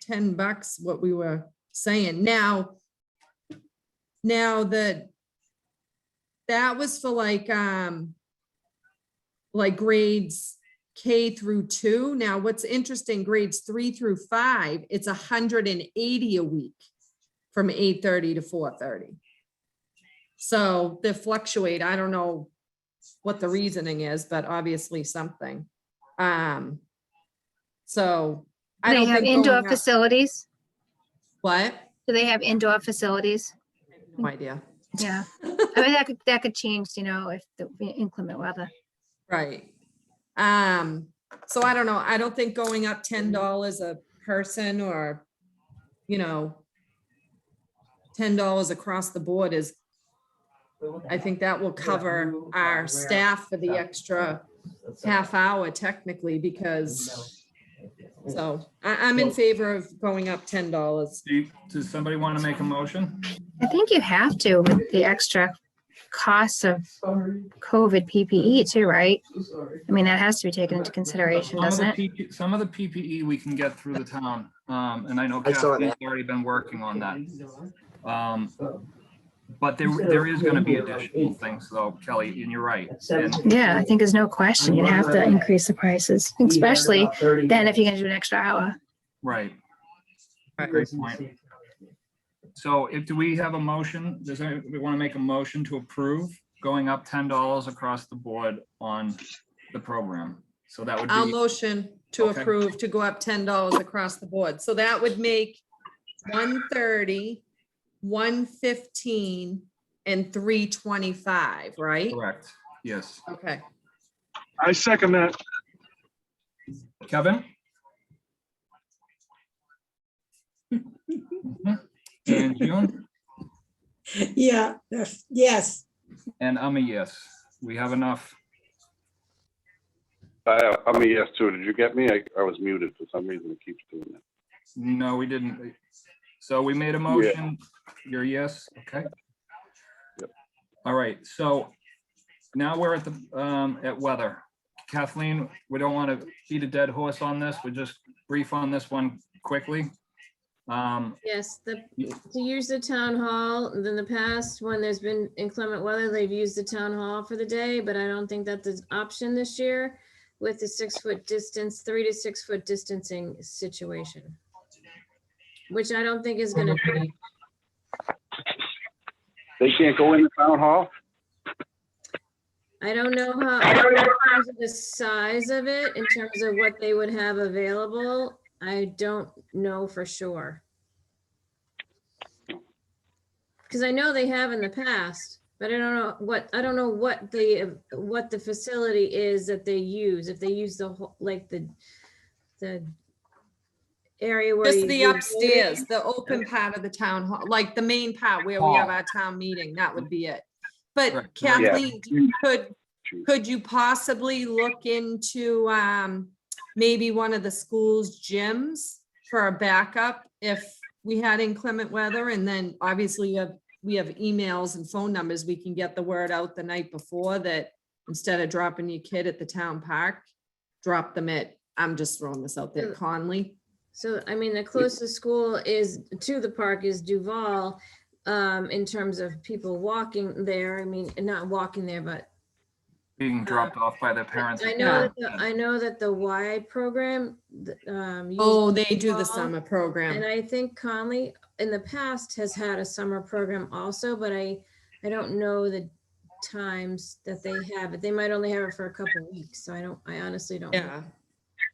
$10, what we were saying now that was for like grades K through 2. Now what's interesting, grades 3 through 5, it's $180 a week from 8:30 to 4:30. So they fluctuate. I don't know what the reasoning is, but obviously something. So I They don't have think indoor going up- facilities. What? Do they have indoor facilities? No idea. Yeah. I mean, that could change, if the inclement weather. Right. So I don't know. I don't think going up $10 a person or, $10 across the board is, I think that will cover our staff for the extra half hour technically, because, so I'm in favor of going up $10. Does somebody want to make a motion? I think you have to with the extra costs of COVID PPE too, right? I mean, that has to be taken into consideration, doesn't it? Some of the PPE we can get through the town. And I know I saw Kathleen's that. already been working on that. But there is going to be additional things though, Kelly, and you're right. And Yeah, I think there's no question. You'd have to increase the prices, especially then if you're gonna do an extra hour. right. Great point. So do we have a motion? Does anybody want to make a motion to approve going up $10 across the board on the program? So that would I'll be, motion to Okay. approve to go up $10 across the board. So that would make 130, 115, and 325, right? correct. Yes. Okay. I second that. Kevin? Mhm. And June? Yeah, yes. And I'm a yes. We have enough. I'm a yes too. Did you get me? I was muted for some reason. It keeps doing that. No, we didn't. So we made a motion. You're yes, okay? Yep. All right, so now we're at the, at weather. Kathleen, we don't want to beat a dead horse on this. We're just brief on this one quickly. Yes, to use the town hall, in the past, when there's been inclement weather, they've used the town hall for the day, but I don't think that's an option this year with the 6 foot distance, 3 to 6 foot distancing situation. Which I don't think is gonna be. They can't go in the town hall? I don't know how, in terms of the size of it, in terms of what they would have available, I don't know for sure. Because I know they have in the past, but I don't know what the facility is that they use, if they use the whole, like the area where. Just you the do upstairs, the open part of the town hall, like the main part where we have our town meeting, that would be it. But Right. Kathleen, could you possibly look into maybe one of the school's gyms for a backup if we had inclement weather? And then obviously we have emails and phone numbers. We can get the word out the night before that instead of dropping your kid at the town park, drop them at, I'm just throwing this out there, Conley. So, I mean, the closest school is to the park is Duval, in terms of people walking there. I mean, not walking there, but Being dropped off by their parents. I know that the Y program. Oh, uses they do the Duval, summer program. And I think Conley in the past has had a summer program also, but I don't know the times that they have it. They might only have it for a couple of weeks. So I honestly don't know. Yeah.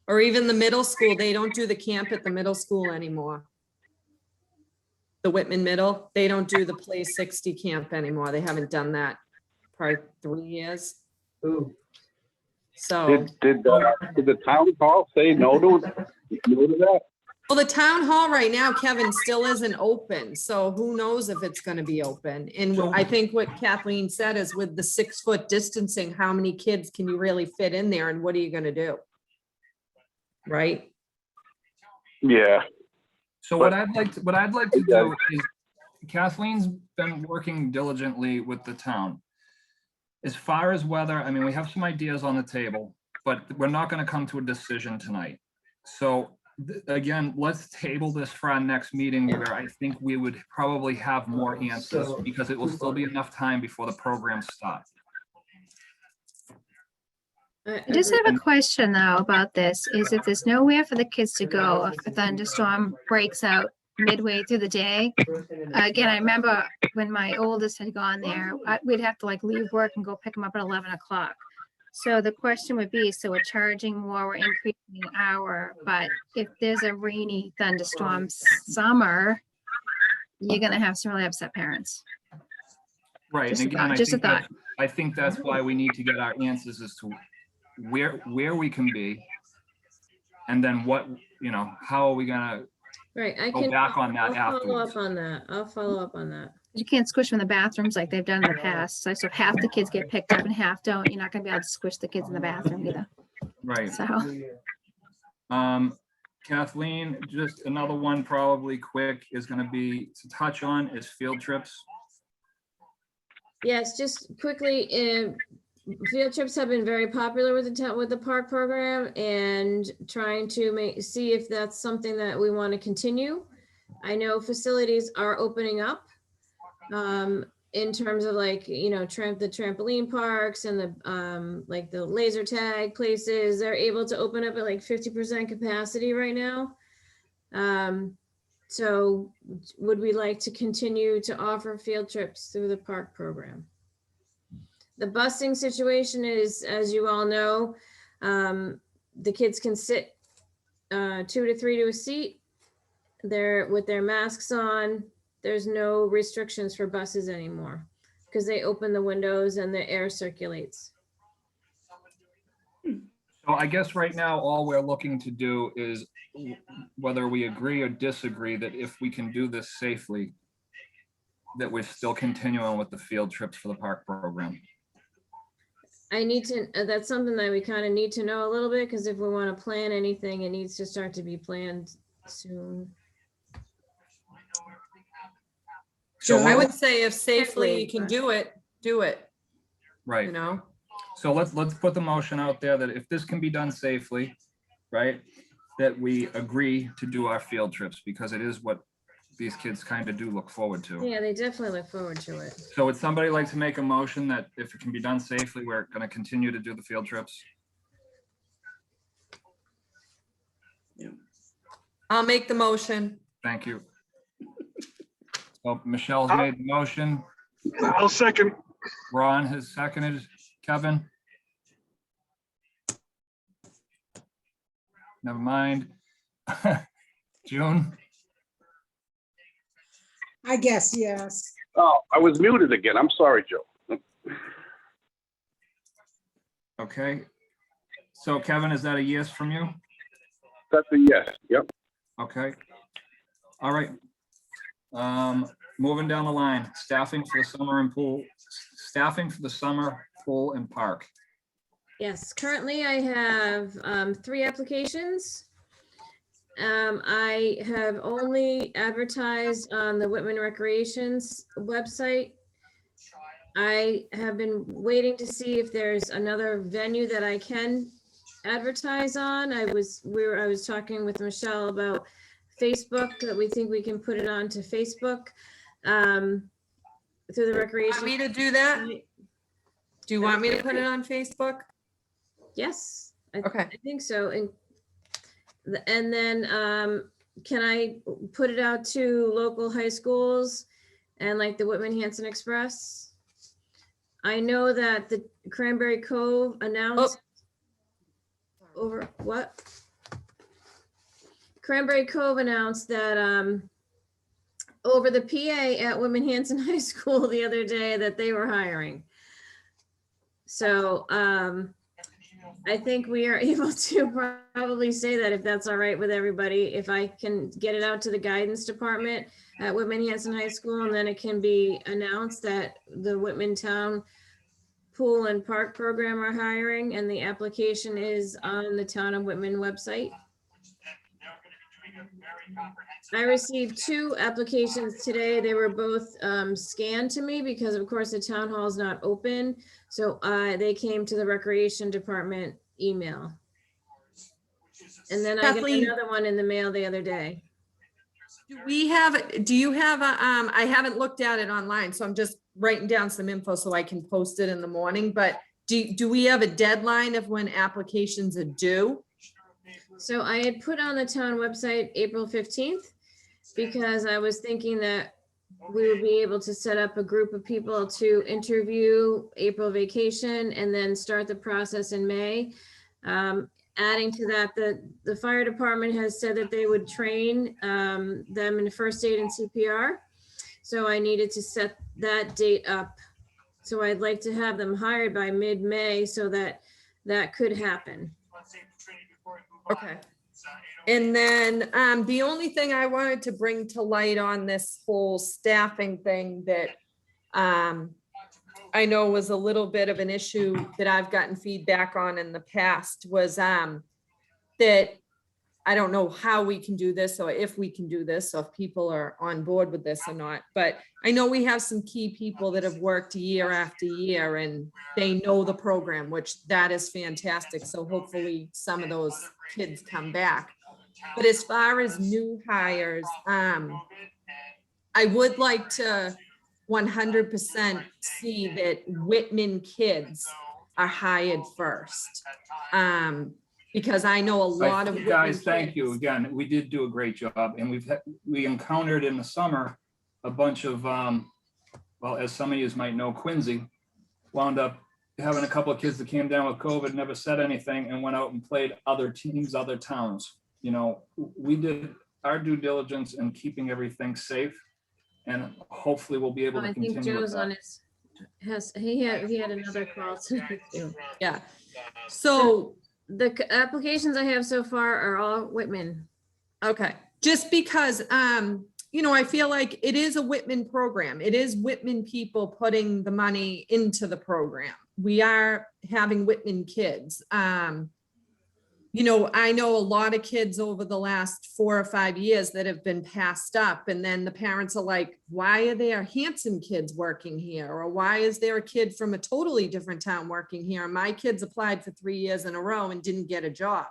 Or even the middle school, they don't do the camp at the middle school anymore. The Whitman Middle, they don't do the Play 60 camp anymore. They haven't done that probably 3 years. So, Did the town hall say no to that? well, the town hall right now, Kevin, still isn't open. So who knows if it's going to be open? And I think what Kathleen said is with the 6 foot distancing, how many kids can you really fit in there and what are you going to do? Right? Yeah. So what I'd like to do is, Kathleen's been working diligently with the town. As far as weather, I mean, we have some ideas on the table, but we're not going to come to a decision tonight. So again, let's table this for our next meeting where I think we would probably have more answers because it will still be enough time before the program starts. I just have a question though about this, is if there's nowhere for the kids to go, if a thunderstorm breaks out midway through the day. Again, I remember when my oldest had gone there, we'd have to like leave work and go pick them up at 11 o'clock. So the question would be, so we're charging more, we're increasing the hour, but if there's a rainy thunderstorm summer, you're gonna have some really upset parents. Right, Just and a again, thought. I think that's why we need to get our answers as to where we can be. And then what, how are we gonna Right, I go can. back on that I'll follow afterwards? up on that. I'll follow up on that. You can't squish them in the bathrooms like they've done in the past. So half the kids get picked up and half don't. You're not gonna be able to squish the kids in the bathroom either. Right. So Kathleen, just another one probably quick is gonna be to touch on is field trips. Yes, just quickly, field trips have been very popular with the park program and trying to see if that's something that we want to continue. I know facilities are opening up in terms of like, the trampoline parks and the like the laser tag places. They're able to open up at like 50% capacity right now. So would we like to continue to offer field trips through the park program? The busing situation is, as you all know, the kids can sit 2 to 3 to a seat. They're with their masks on. There's no restrictions for buses anymore because they open the windows and the air circulates. So I guess right now, all we're looking to do is whether we agree or disagree that if we can do this safely, that we're still continuing with the field trips for the park program. I need to, that's something that we kind of need to know a little bit, because if we want to plan anything, it needs to start to be planned soon. So I what- would say if safely you can do it, you right. know? So let's put the motion out there that if this can be done safely, right, that we agree to do our field trips, because it is what these kids kind of do look forward to. Yeah, they definitely look forward to it. So would somebody like to make a motion that if it can be done safely, we're going to continue to do the field trips? I'll make the motion. Thank you. So Michelle's made the motion. I'll second. Ron has seconded. Kevin? Never mind. June? I guess, yes. Oh, I was muted again. I'm sorry, Joe. Okay. So Kevin, is that a yes from you? That's a yes. Yep. Okay. All right. Moving down the line, staffing for the summer and pool, staffing for the summer, pool and park. Yes, currently I have 3 applications. I have only advertised on the Whitman Recreations website. I have been waiting to see if there's another venue that I can advertise on. I was talking with Michelle about Facebook, that we think we can put it onto Facebook through the Want recreation. me to do that? Do you want me to put it on Facebook? Yes, Okay. I think so. And then can I put it out to local high schools and like the Whitman Hanson Express? I know that the Cranberry Cove announced over what? Cranberry Cove announced that over the PA at Whitman Hanson High School the other day that they were hiring. So I think we are able to probably say that, if that's all right with everybody, if I can get it out to the guidance department at Whitman Hanson High School, and then it can be announced that the Whitman Town Pool and Park Program are hiring, and the application is on the Town of Whitman website. I received 2 applications today. They were both scanned to me because of course the town hall is not open. So they came to the recreation department email. And then I got Kathleen. another one in the mail the other day. Do you have a, I haven't looked at it online, so I'm just writing down some info so I can post it in the morning, but do we have a deadline of when applications are due? So I had put on the town website April 15th because I was thinking that we would be able to set up a group of people to interview April vacation and then start the process in May. Adding to that, the fire department has said that they would train them in first aid and CPR. So I needed to set that date up. So I'd like to have them hired by mid-May so that that could happen. Okay. And then the only thing I wanted to bring to light on this whole staffing thing that I know was a little bit of an issue that I've gotten feedback on in the past was that I don't know how we can do this or if we can do this, or if people are on board with this or not. But I know we have some key people that have worked year after year and they know the program, which that is fantastic. So hopefully some of those kids come back. But as far as new hires, I would like to 100% see that Whitman kids are hired first. Because I know a lot of guys, Whitman thank you kids- again. We did do a great job, and we encountered in the summer a bunch of well, as some of you might know, Quincy wound up having a couple of kids that came down with COVID, never said anything, and went out and played other teams, other towns. You know, we did our due diligence in keeping everything safe, and hopefully we'll be able to I continue think with Joe's on that. he had another call tonight too. Yeah. So, The applications I have so far are all Whitman. okay, just because, you know, I feel like it is a Whitman program. It is Whitman people putting the money into the program. We are having Whitman kids. You know, I know a lot of kids over the last 4 or 5 years that have been passed up, and then the parents are like, why are there Hanson kids working here? Or why is there a kid from a totally different town working here? My kids applied for 3 years in a row and didn't get a job.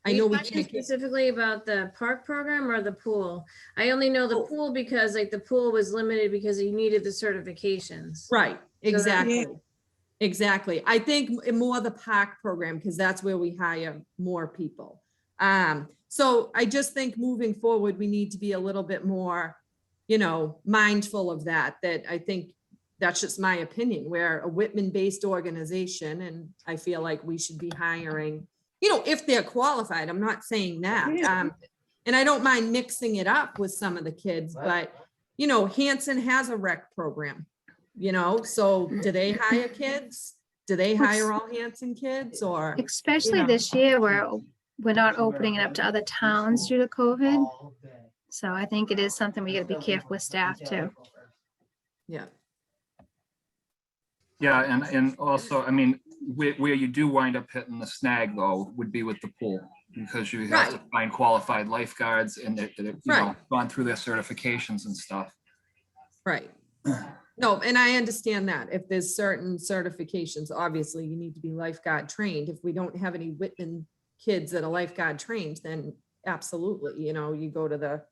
I know we can't get. Specifically about the park program or the pool? I only know the Oh. pool because like the pool was limited because you needed the certifications. Right, exactly. Yeah. Exactly. I think more the park program, because that's where we hire more people. So I just think moving forward, we need to be a little bit more, you know, mindful of that I think that's just my opinion. We're a Whitman-based organization, and I feel like we should be hiring, you know, if they're qualified. I'm not saying that. Yeah. And I don't mind mixing it up with some of the kids, but, you know, Hanson has a rec program. You know, so do they hire kids? Do they hire all Hanson kids or? Especially know. this year where we're not opening it up to other towns due to COVID. So I think it is something we gotta be careful with staff too. Yeah, Yeah, and also, I mean, where you do wind up hitting the snag though, would be with the pool. Because you have to Right. find qualified lifeguards and that have, you know, Right. gone through their certifications and stuff. right. No, and I understand that if there's certain certifications, obviously you need to be lifeguard trained. If we don't have any Whitman kids that are lifeguard trained, then absolutely, you know, you go to the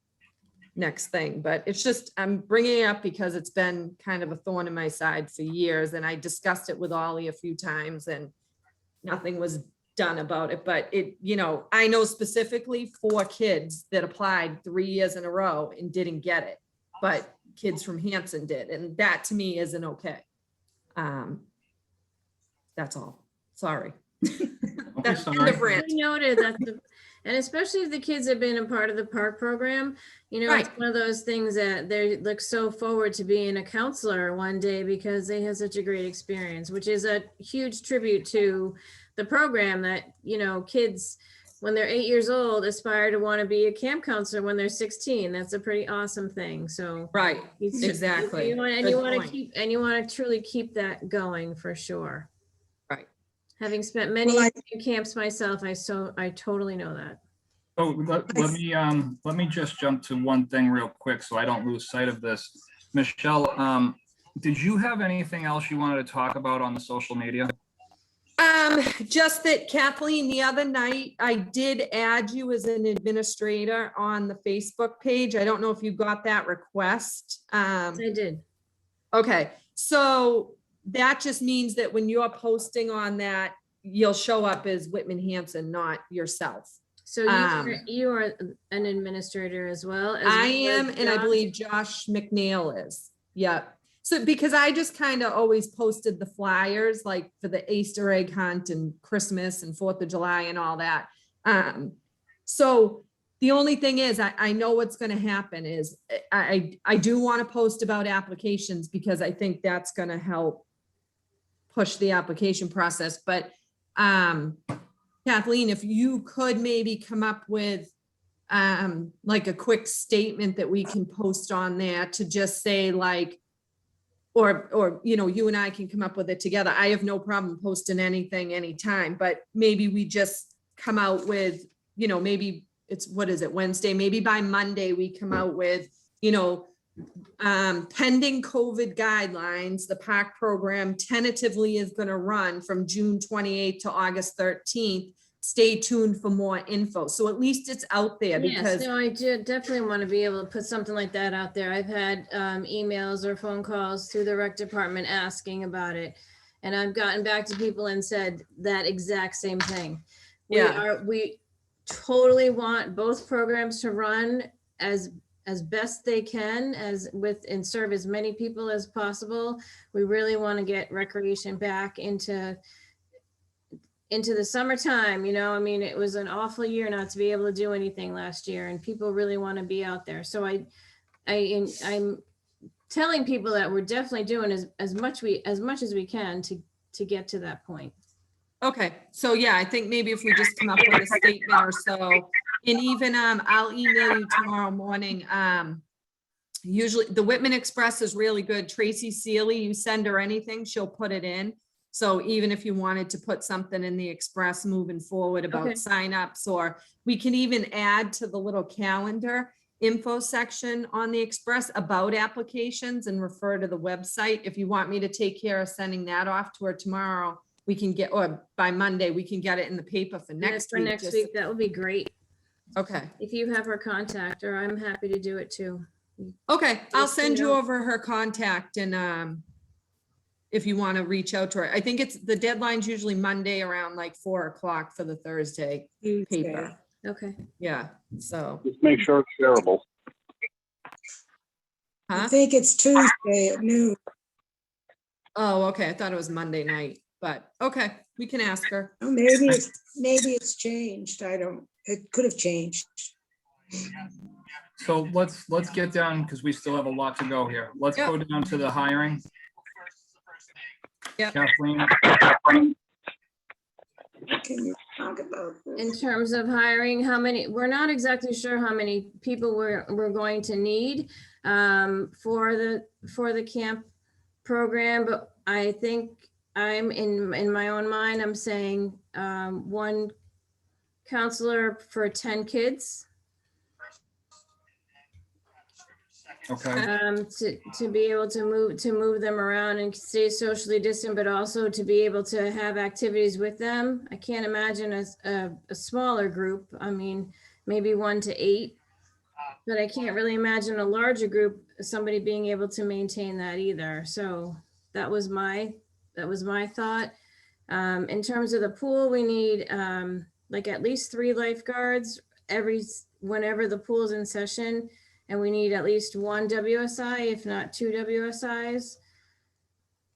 next thing. But it's just, I'm bringing it up because it's been kind of a thorn in my side for years. And I discussed it with Ollie a few times and nothing was done about it. But it, you know, I know specifically 4 kids that applied 3 years in a row and didn't get it. But kids from Hanson did, and that to me isn't okay. That's all. Sorry. Okay, That's sorry. end of rant. I noted that, and especially if the kids have been a part of the park program, you know, it's Right. one of those things that they look so forward to being a counselor one day because they have such a great experience, which is a huge tribute to the program that, you know, kids, when they're 8 years old, aspire to want to be a camp counselor when they're 16. That's a pretty awesome thing. So Right, it's- exactly. you want, and Good you want to point. keep, and you want to truly keep that going for sure. Right. Having spent many Well, years in camps myself, I totally know that. Oh, let me just jump to one thing real quick so I don't lose sight of this. Michelle, did you have anything else you wanted to talk about on the social media? Just that Kathleen, the other night, I did add you as an administrator on the Facebook page. I don't know if you got that request. I did. Okay, so that just means that when you're posting on that, you'll show up as Whitman Hanson, not yourself. So you are an administrator as well? as I well as am, and I Josh? believe Josh McNeil is. Yeah. So because I just kind of always posted the flyers like for the Easter egg hunt and Christmas and 4th of July and all that. So the only thing is I know what's going to happen is I do want to post about applications because I think that's going to help push the application process. But Kathleen, if you could maybe come up with like a quick statement that we can post on there to just say like, or, you know, you and I can come up with it together. I have no problem posting anything anytime, but maybe we just come out with, you know, maybe it's, what is it, Wednesday? Maybe by Monday we come out with, you know, pending COVID guidelines, the park program tentatively is going to run from June 28th to August 13th. Stay tuned for more info. So at least it's out there Yes, because no, I definitely want to be able to put something like that out there. I've had emails or phone calls through the rec department asking about it. And I've gotten back to people and said that exact same thing. We totally want both programs to run as best they can and serve as many people as possible. We really want to get recreation back into the summertime, you know. I mean, it was an awful year not to be able to do anything last year, and people really want to be out there. So I'm telling people that we're definitely doing as much as we can to get to that point. Okay, so yeah, I think maybe if we just come up with a statement or so, and even I'll email you tomorrow morning Usually the Whitman Express is really good. Tracy Sealy, you send her anything, she'll put it in. So even if you wanted to put something in the Express moving forward Okay. about signups, or we can even add to the little calendar info section on the Express about applications and refer to the website. If you want me to take care of sending that off to her tomorrow, we can get, or by Monday, we can get it in the paper for next For week. next just- week, that would be great. Okay, If you have her contact, or I'm happy to do it too. okay, I'll Just, send you you know- over her contact and if you want to reach out to her. I think the deadline's usually Monday around like 4 o'clock for the Thursday paper. Okay. Yeah, so, Just make sure it's shareable. I huh? think it's Tuesday at noon. Oh, okay, I thought it was Monday night, but okay, we can ask her. Oh, maybe it's changed. It could have changed. So let's get down, because we still have a lot to go here. Let's go down to the hiring. Yep. Kathleen, Can you talk about In this? terms of hiring, we're not exactly sure how many people we're going to need for the camp program, but I think I'm in my own mind, I'm saying one counselor for 10 kids. okay, To be able to move them around and stay socially distant, but also to be able to have activities with them. I can't imagine a smaller group. I mean, maybe 1 to 8, but I can't really imagine a larger group, somebody being able to maintain that either. So that was my thought. In terms of the pool, we need like at least 3 lifeguards whenever the pool is in session. And we need at least 1 WSI, if not 2 WSIs,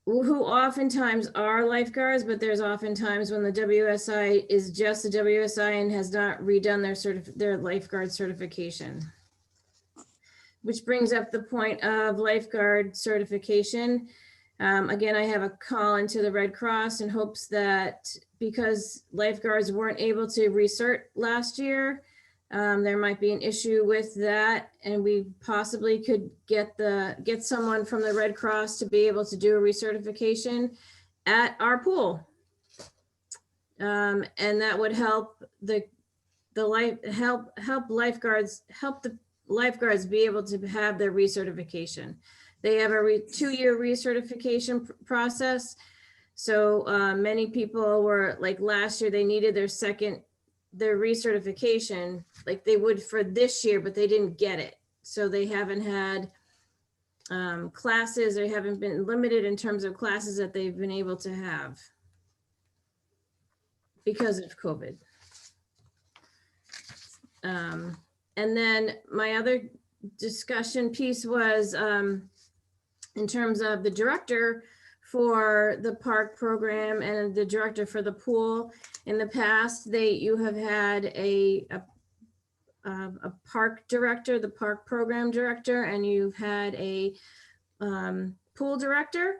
who oftentimes are lifeguards, but there's oftentimes when the WSI is just a WSI and has not redone their lifeguard certification. Which brings up the point of lifeguard certification. Again, I have a call into the Red Cross in hopes that because lifeguards weren't able to recert last year, there might be an issue with that, and we possibly could get someone from the Red Cross to be able to do a recertification at our pool. And that would help the lifeguards be able to have their recertification. They have a 2-year recertification process. So many people were like last year, they needed their recertification like they would for this year, but they didn't get it. So they haven't had classes, or haven't been limited in terms of classes that they've been able to have because of COVID. And then my other discussion piece was in terms of the director for the park program and the director for the pool. In the past, you have had a park director, the park program director, and you've had a pool director.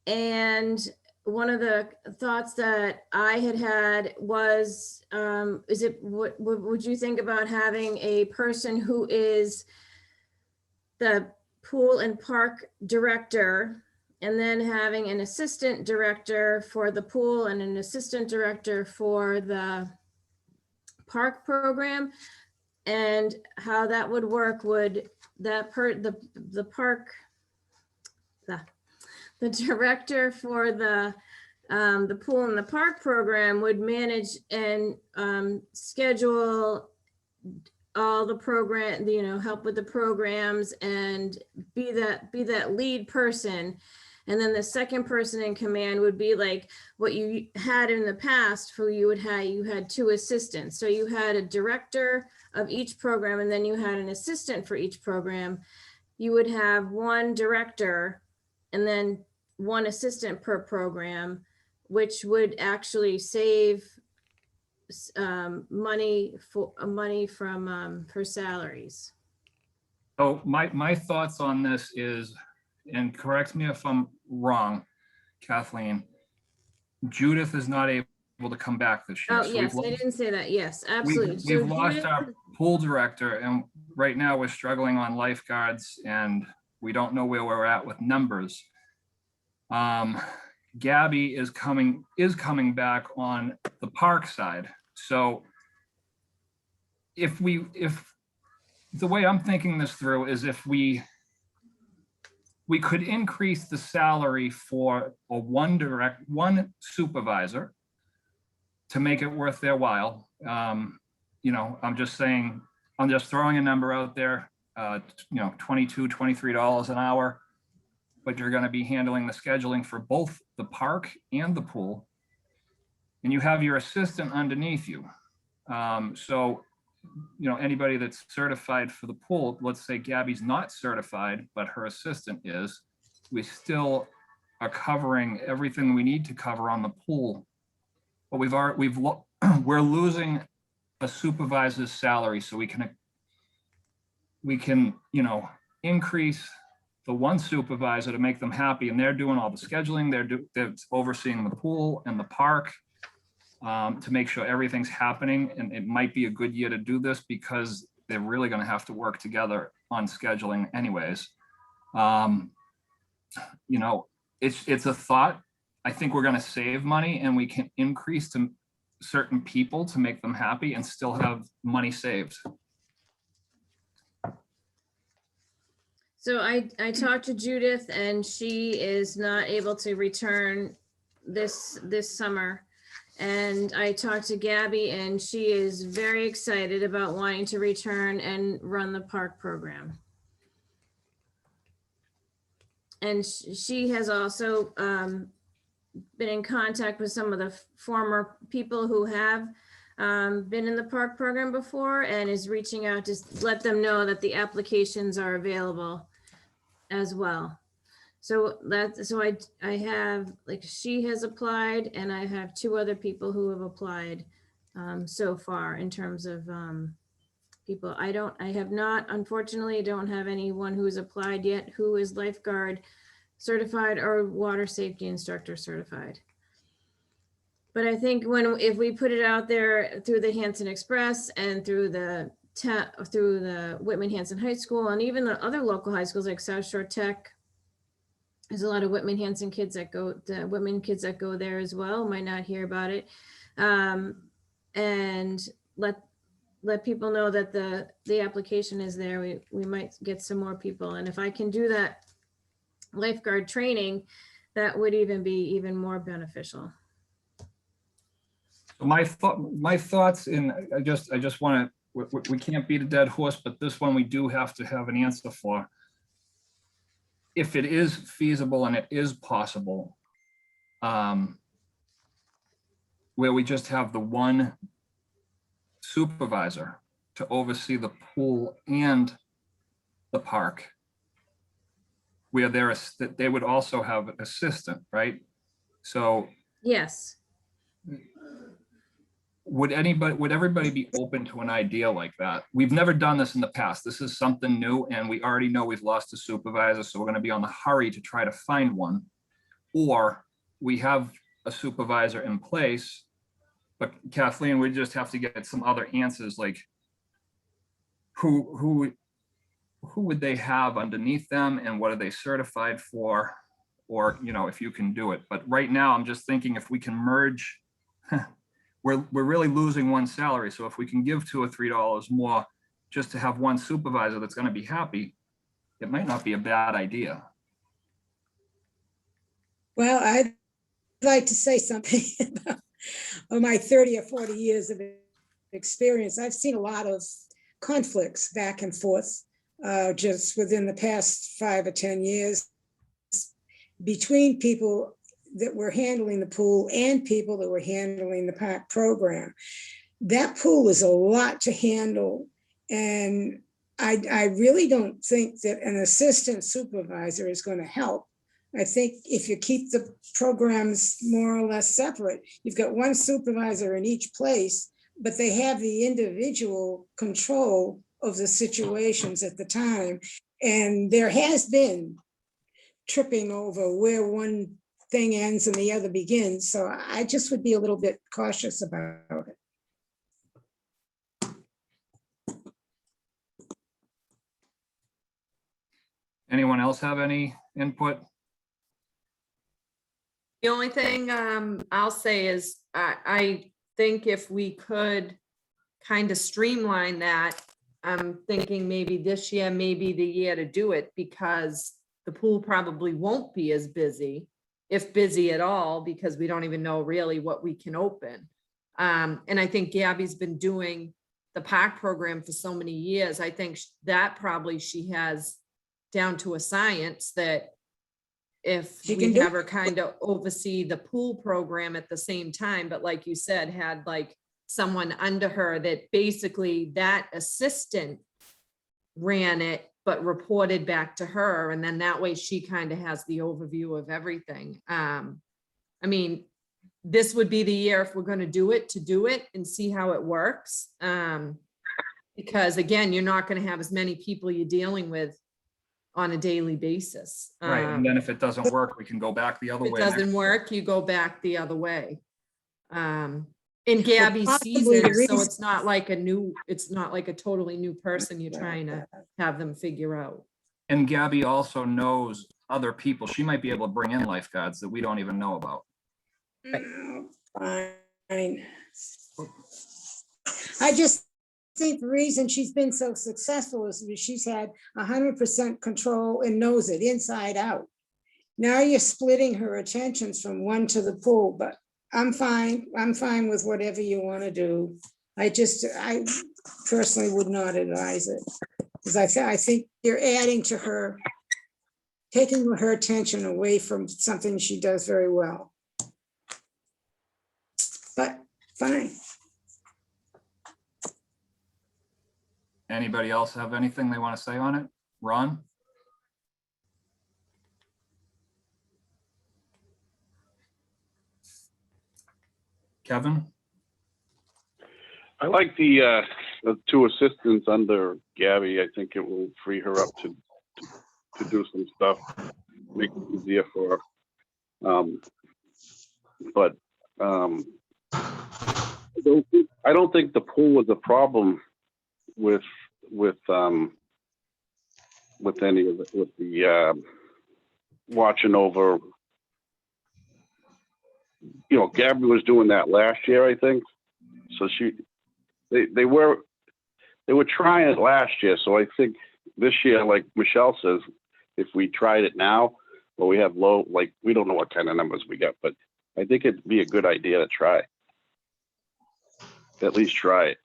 And one of the thoughts that I had was, what would you think about having a person who is the pool and park director, and then having an assistant director for the pool and an assistant director for the park program? And how that would work would the director for the pool and the park program would manage and schedule all the program, help with the programs and be that lead person. And then the second person in command would be like what you had in the past, you had 2 assistants. So you had a director of each program, and then you had an assistant for each program. You would have 1 director and then 1 assistant per program, which would actually save money for salaries. so my thoughts on this is, and correct me if I'm wrong, Kathleen, Judith is not able to come back this year. Oh, so yes, we've I lost- didn't say that. Yes, absolutely. We've So lost Judith- our pool director, and right now we're struggling on lifeguards and we don't know where we're at with numbers. Gabby is coming back on the park side. So if the way I'm thinking this through is if we could increase the salary for a one supervisor to make it worth their while. You know, I'm just throwing a number out there, you know, $22, $23 an hour, but you're going to be handling the scheduling for both the park and the pool. And you have your assistant underneath you. So, you know, anybody that's certified for the pool, let's say Gabby's not certified, but her assistant is, we still are covering everything we need to cover on the pool. But we're losing a supervisor's salary, so we can, you know, increase the one supervisor to make them happy, and they're doing all the scheduling, they're overseeing the pool and the park, to make sure everything's happening. And it might be a good year to do this because they're really going to have to work together on scheduling anyways. You know, it's a thought. I think we're going to save money and we can increase to certain people to make them happy and still have money saved. So I talked to Judith and she is not able to return this summer. And I talked to Gabby and she is very excited about wanting to return and run the park program. And she has also been in contact with some of the former people who have been in the park program before and is reaching out to let them know that the applications are available as well. So I have, like, she has applied and I have 2 other people who have applied so far in terms of people. Unfortunately, don't have anyone who has applied yet who is lifeguard certified or water safety instructor certified. But I think if we put it out there through the Hanson Express and through the Whitman Hanson High School and even the other local high schools like South Shore Tech, there's a lot of Whitman Hanson kids that go there as well, might not hear about it. And let people know that the application is there. We might get some more people. And if I can do that lifeguard training, that would be even more beneficial. My thoughts, and I just want to, we can't beat a dead horse, but this one we do have to have an answer for. If it is feasible and it is possible, where we just have the one supervisor to oversee the pool and the park, where they would also have an assistant, right? So yes. Would everybody be open to an idea like that? We've never done this in the past. This is something new, and we already know we've lost a supervisor, so we're going to be on the hurry to try to find one. Or we have a supervisor in place, but Kathleen, we just have to get some other answers, like who would they have underneath them and what are they certified for, or, you know, if you can do it. But right now I'm just thinking if we can merge, we're really losing one salary. So if we can give $2 or $3 more just to have one supervisor that's going to be happy, it might not be a bad idea. Well, I'd like to say something about my 30 or 40 years of experience. I've seen a lot of conflicts back and forth just within the past 5 or 10 years between people that were handling the pool and people that were handling the park program. That pool is a lot to handle. And I really don't think that an assistant supervisor is going to help. I think if you keep the programs more or less separate, you've got one supervisor in each place, but they have the individual control of the situations at the time. And there has been tripping over where one thing ends and the other begins. So I just would be a little bit cautious about it. else have any input? The only thing I'll say is I think if we could kind of streamline that, I'm thinking maybe this year, maybe the year to do it, because the pool probably won't be as busy, if busy at all, because we don't even know really what we can open. And I think Gabby's been doing the park program for so many years. I think that probably she has down to a science, that if She we can do have her kind of oversee the pool program at the same time, but like you said, had like someone under her that basically that assistant ran it, but reported back to her. And then that way she kind of has the overview of everything. I mean, this would be the year if we're going to do it and see how it works. Because again, you're not going to have as many people you're dealing with on a daily basis. Right, and then if it doesn't work, we can go back the other If it way. doesn't work, you go back the other way. In Gabby's possibly the season, so reason- it's not like a totally new person you're trying to have them figure out. And Gabby also knows other people. She might be able to bring in lifeguards that we don't even know about. Oh, fine. I just think the reason she's been so successful is because she's had 100% control and knows it inside out. Now you're splitting her attentions from one to the pool, but I'm fine. I'm fine with whatever you want to do. I personally would not advise it. Because I think you're adding to her, taking her attention away from something she does very well. But fine. Anybody else have anything they want to say on it? Ron? Kevin? I like the two assistants under Gabby. I think it will free her up to do some stuff, make it easier for her. But I don't think the pool was a problem with any of it, with the watching over. You know, Gabby was doing that last year, I think. So they were trying it last year. So I think this year, like Michelle says, if we tried it now, well, we have low, like, we don't know what kind of numbers we got, but I think it'd be a good idea to try. At least try it.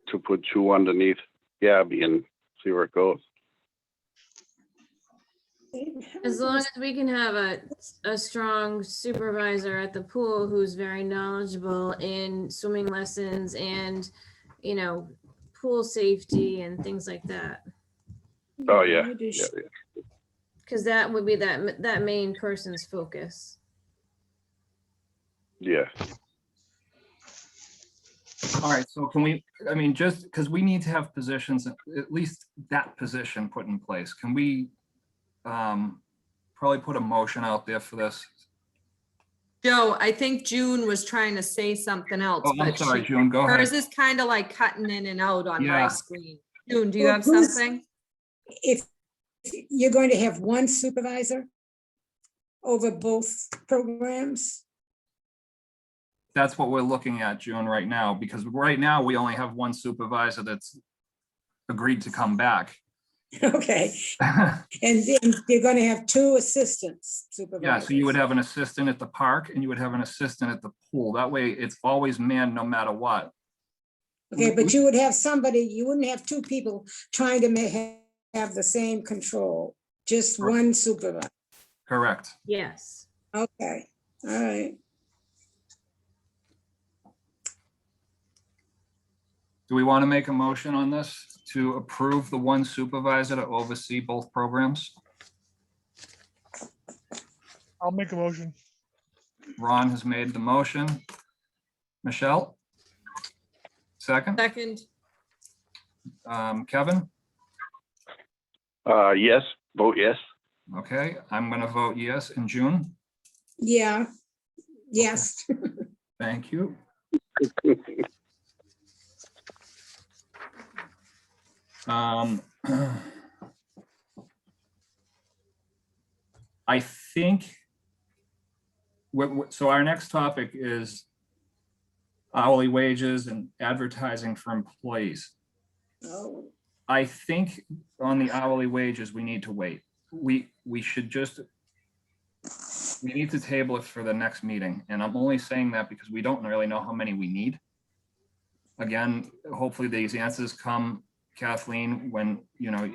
To put two underneath Gabby and see where it goes. As long as we can have a strong supervisor at the pool who's very knowledgeable in swimming lessons and, you know, pool safety and things like that. Oh, yeah. Because that would be that main person's focus. Yeah. All right, so can we, I mean, just because we need to have positions, at least that position put in place, can we probably put a motion out there for this? Joe, I think June was trying to say something else. Oh, I'm but sorry, June, go ahead. Hers is kind of like cutting in and out on my Yeah. screen. June, do you Well, have who's- something? If you're going to have one supervisor over both programs, That's what we're looking at, June, right now, because right now we only have one supervisor that's agreed to come back. okay, and then you're going to have two assistants supervisors. Yeah, so you would have an assistant at the park and you would have an assistant at the pool. That way it's always manned no matter what. Okay, but you would have somebody, you wouldn't have two people trying to have the same control, just one supervisor. Correct. Yes. Okay, all right. Do we want to make a motion on this to approve the one supervisor to oversee both programs? I'll make a motion. Ron has made the motion. Michelle? Second? Second, Kevin? Yes, vote yes. Okay, I'm going to vote yes. And June? Yeah, yes. Thank you. I think, so our next topic is hourly wages and advertising for employees. Oh, I think on the hourly wages, we need to wait. We should just, we need to table it for the next meeting. And I'm only saying that because we don't really know how many we need. Again, hopefully these answers come, Kathleen, when, you know,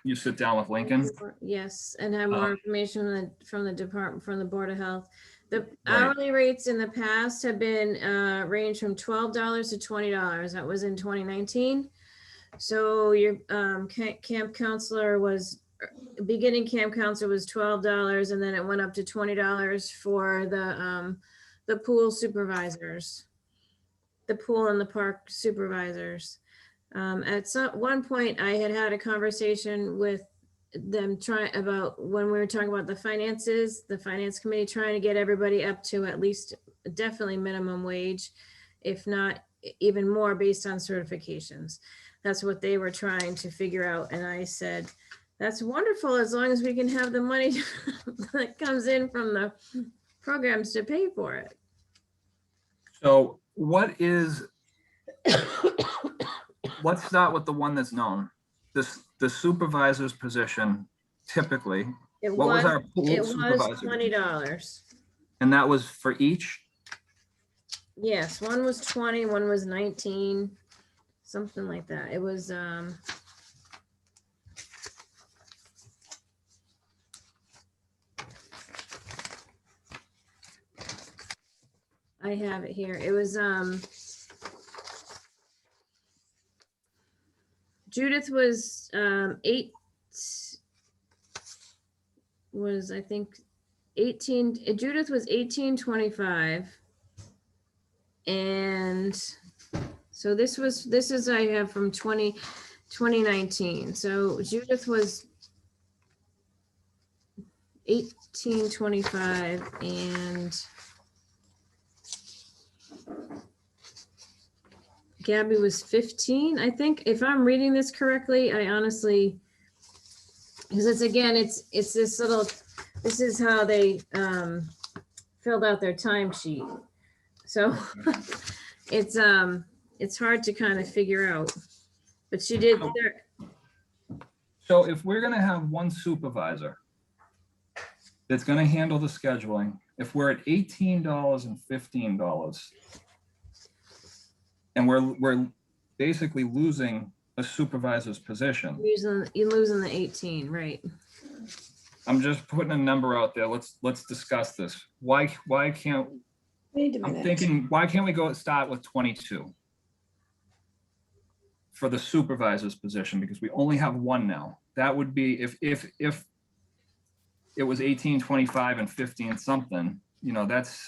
you sit down with Lincoln. Yes, and have more information from the department, from the Board of Health. The Right. hourly rates in the past have been range from $12 to $20. That was in 2019. So your camp counselor was, beginning camp counselor was $12, and then it went up to $20 for the pool supervisors, the pool and the park supervisors. At one point, I had a conversation with them about when we were talking about the finances, the finance committee trying to get everybody up to at least definitely minimum wage, if not even more based on certifications. That's what they were trying to figure out. And I said, that's wonderful, as long as we can have the money that comes in from the programs to pay for it. So what is, let's start with the one that's known. The supervisor's position, typically, what was our pool It was supervisor? $20. And that was for each? Yes, one was 20, one was 19, something like that. It was, I have it here. It was, Judith was, I think 18, Judith was 1825. And so this is, I have from 2019. So Judith was 1825 and Gabby was 15, I think, if I'm reading this correctly. I honestly, because it's, again, it's this little, this is how they filled out their timesheet. So it's hard to kind of figure out, but she did. So if we're gonna have one supervisor that's gonna handle the scheduling, if we're at $18 and $15, and we're basically losing a supervisor's position. You're losing the 18, right? I'm just putting a number out there. Let's discuss this. Why can't, wait a I'm minute. thinking, why can't we start with 22 for the supervisor's position? Because we only have one now. That would be if it was 1825 and 15 something, you know, that's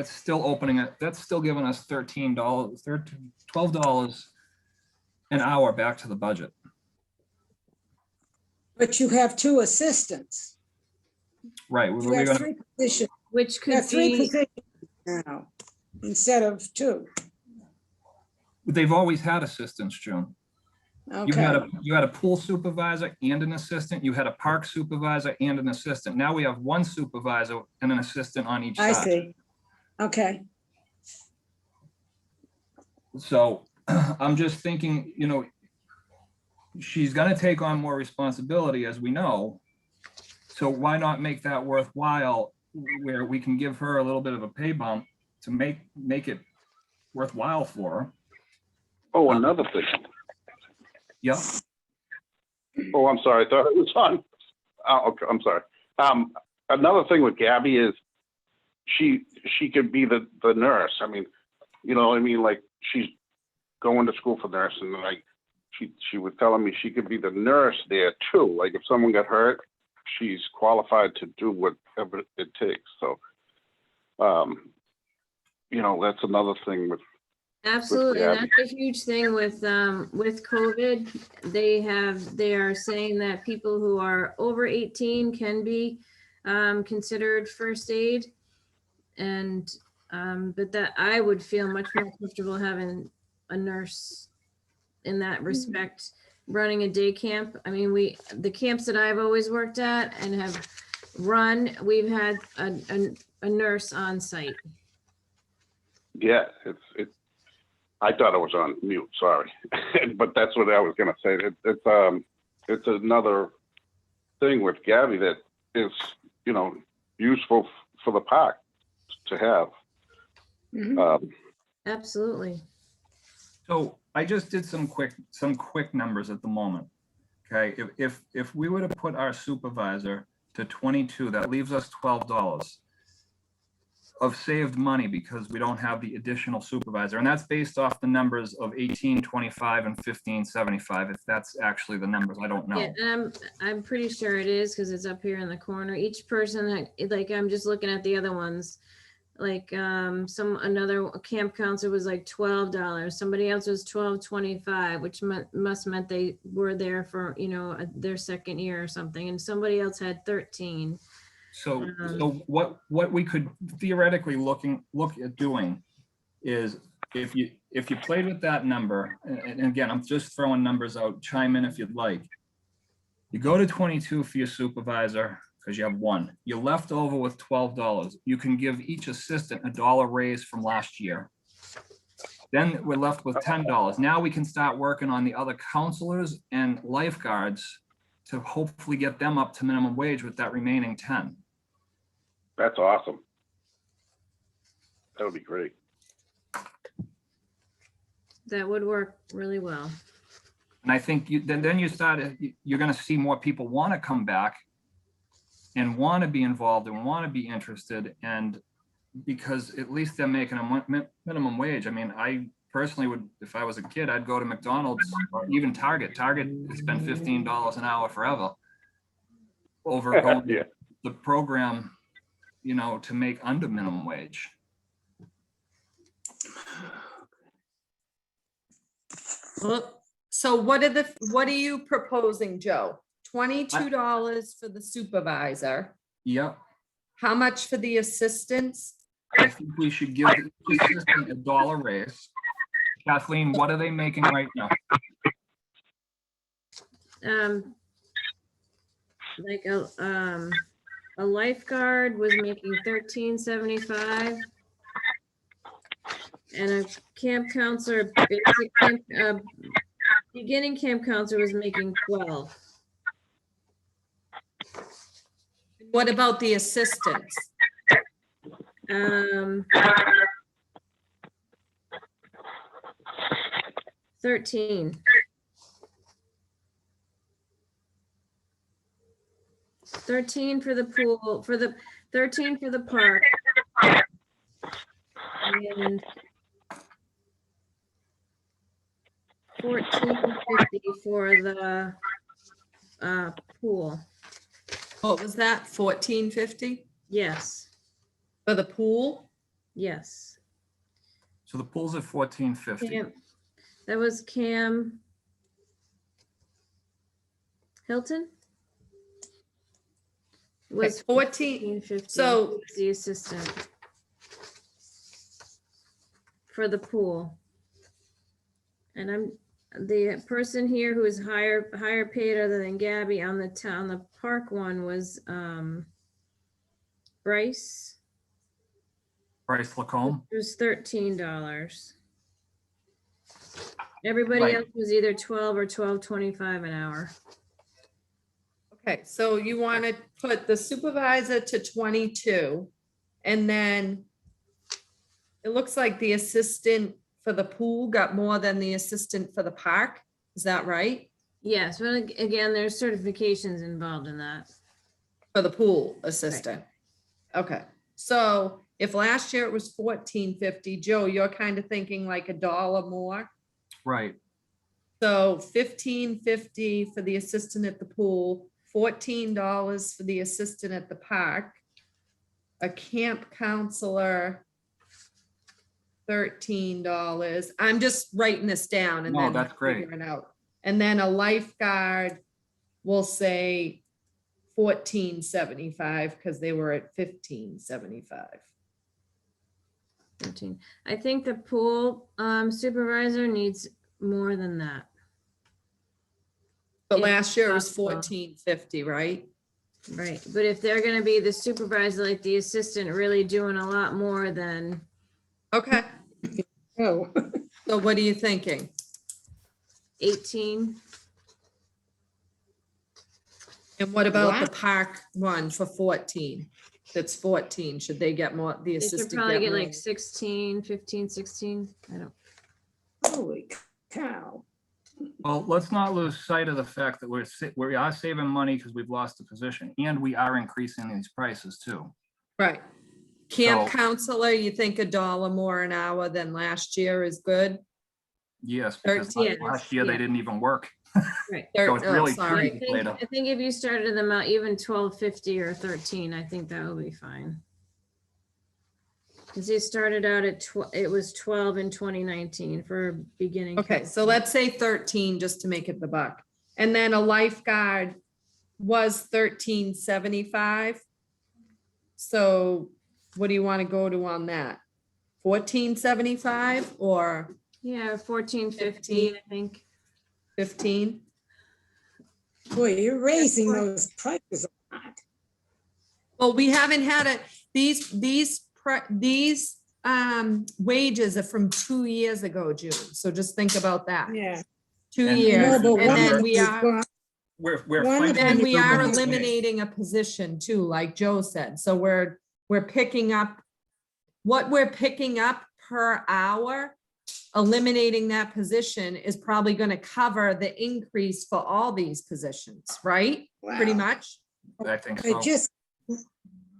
still opening it. That's still giving us $12 an hour back to the budget. But you have two assistants. Right. You have three positions. Which You could have three be, positions now instead of two. They've always had assistants, June. You Okay, had a pool supervisor and an assistant. You had a park supervisor and an assistant. Now we have one supervisor and an assistant on each I side. see. Okay, So I'm just thinking, you know, she's going to take on more responsibility, as we know. So why not make that worthwhile, where we can give her a little bit of a pay bump to make it worthwhile for her? Oh, another thing. Yep. Oh, I'm sorry. I thought it was on. Oh, okay, I'm sorry. Another thing with Gabby is she could be the nurse. I mean, you know what I mean? Like, she's going to school for nursing, and like she was telling me she could be the nurse there too. Like, if someone got hurt, she's qualified to do whatever it takes. So, you know, that's another thing with. absolutely, and Gabby. that's a huge thing with COVID. They are saying that people who are over 18 can be considered first aid. And, but that I would feel much more comfortable having a nurse in that respect, running a day camp. I mean, the camps that I've always worked at and have run, we've had a nurse on site. Yeah, I thought it was on mute, sorry. But that's what I was gonna say. It's another thing with Gabby that is, useful for the park to have. Absolutely. So I just did some quick numbers at the moment. Okay, if we were to put our supervisor to 22, that leaves us $12 of saved money because we don't have the additional supervisor. And that's based off the numbers of 1825 and 1575. If that's actually the numbers, I don't know. Yeah, and I'm pretty sure it is because it's up here in the corner. Each person, like, I'm just looking at the other ones. Like another camp counselor was like $12. Somebody else was $12.25, which must meant they were there for, their second year or something. And somebody else had 13. So what we could theoretically look at doing is if you played with that number, and again, I'm just throwing numbers out, chime in if you'd like. You go to 22 for your supervisor because you have one. You're left over with $12. You can give each assistant $1 raise from last year. Then we're left with $10. Now we can start working on the other counselors and lifeguards to hopefully get them up to minimum wage with that remaining 10. That's awesome. That would be great. That would work really well. And I think then you start, you're going to see more people want to come back and want to be involved and want to be interested. And because at least they're making a minimum wage. I mean, I personally would, if I was a kid, I'd go to McDonald's or even Target. Target has been $15 an hour forever over going Yeah. the program, to make under minimum wage. Well, so what are you proposing, Joe? $22 for the supervisor. Yep. How much for the assistants? I think we should give the assistant $1 raise. Kathleen, what are they making right now? Like a lifeguard was making $13.75. And a camp counselor, beginning camp counselor was making 12. What about the assistants? 13. 13 for the pool, 13 for the park. And $14.50 for the pool. What was that? $14.50 Yes, for the pool? yes. So the pool's at $14.50. Cam, that was Cam Hilton? Was 14. $14.50. So the assistant for the pool. And I'm the person here who is higher paid other than Gabby on the park one was Bryce. Bryce Lacombe. It was $13. Everybody Right. else was either 12 or $12.25 an hour. okay, so you want to put the supervisor to 22, and then it looks like the assistant for the pool got more than the assistant for the park. Is that right? Yes, but again, there's certifications involved in that. For the pool assistant. Okay, so if last year it was $14.50, Joe, you're kind of thinking like $1 more. Right. So $15.50 for the assistant at the pool, $14 for the assistant at the park, a camp counselor, $13. I'm just writing this down and No, then that's great. figuring it out. And then a lifeguard, we'll say $14.75 because they were at $15.75. 13. I think the pool supervisor needs more than that. But If last year it was possible. $14.50, right? Right, but if they're gonna be the supervisor, like the assistant, really doing a lot more than Okay, Oh, so what are you thinking? 18. And what about the Wow. park one for 14? That's 14. Should they get more, the They should assistant probably get get more? like 16, 15, 16. I don't, holy cow. Well, let's not lose sight of the fact that we are saving money because we've lost the position, and we are increasing these prices too. Right. Camp So- counselor, you think $1 more an hour than last year is good? Yes, because 13. last year they Yeah. didn't even work. right. So it's Oh, really sorry. tricky later. I think if you started them out even 12.50 or 13, I think that would be fine. Because they started out at it was 12 in 2019 for beginning. Okay, so counselor. let's say 13 just to make it the buck. And then a lifeguard was 13.75. So what do you want to go to on that? 14.75 or Yeah, 14, 15, 15. I think. 15? Boy, you're raising those prices a lot. Well, we haven't had these wages are from 2 years ago, June. So just think about that. Yeah. 2 And- years. No, but And one then of we them is are, gone. We're One of fighting them and is we are gone. eliminating a position too, like Joe said. So we're picking up what we're picking up per hour. Eliminating that position is probably going to cover the increase for all these positions, right? Pretty Wow. much. I think It so.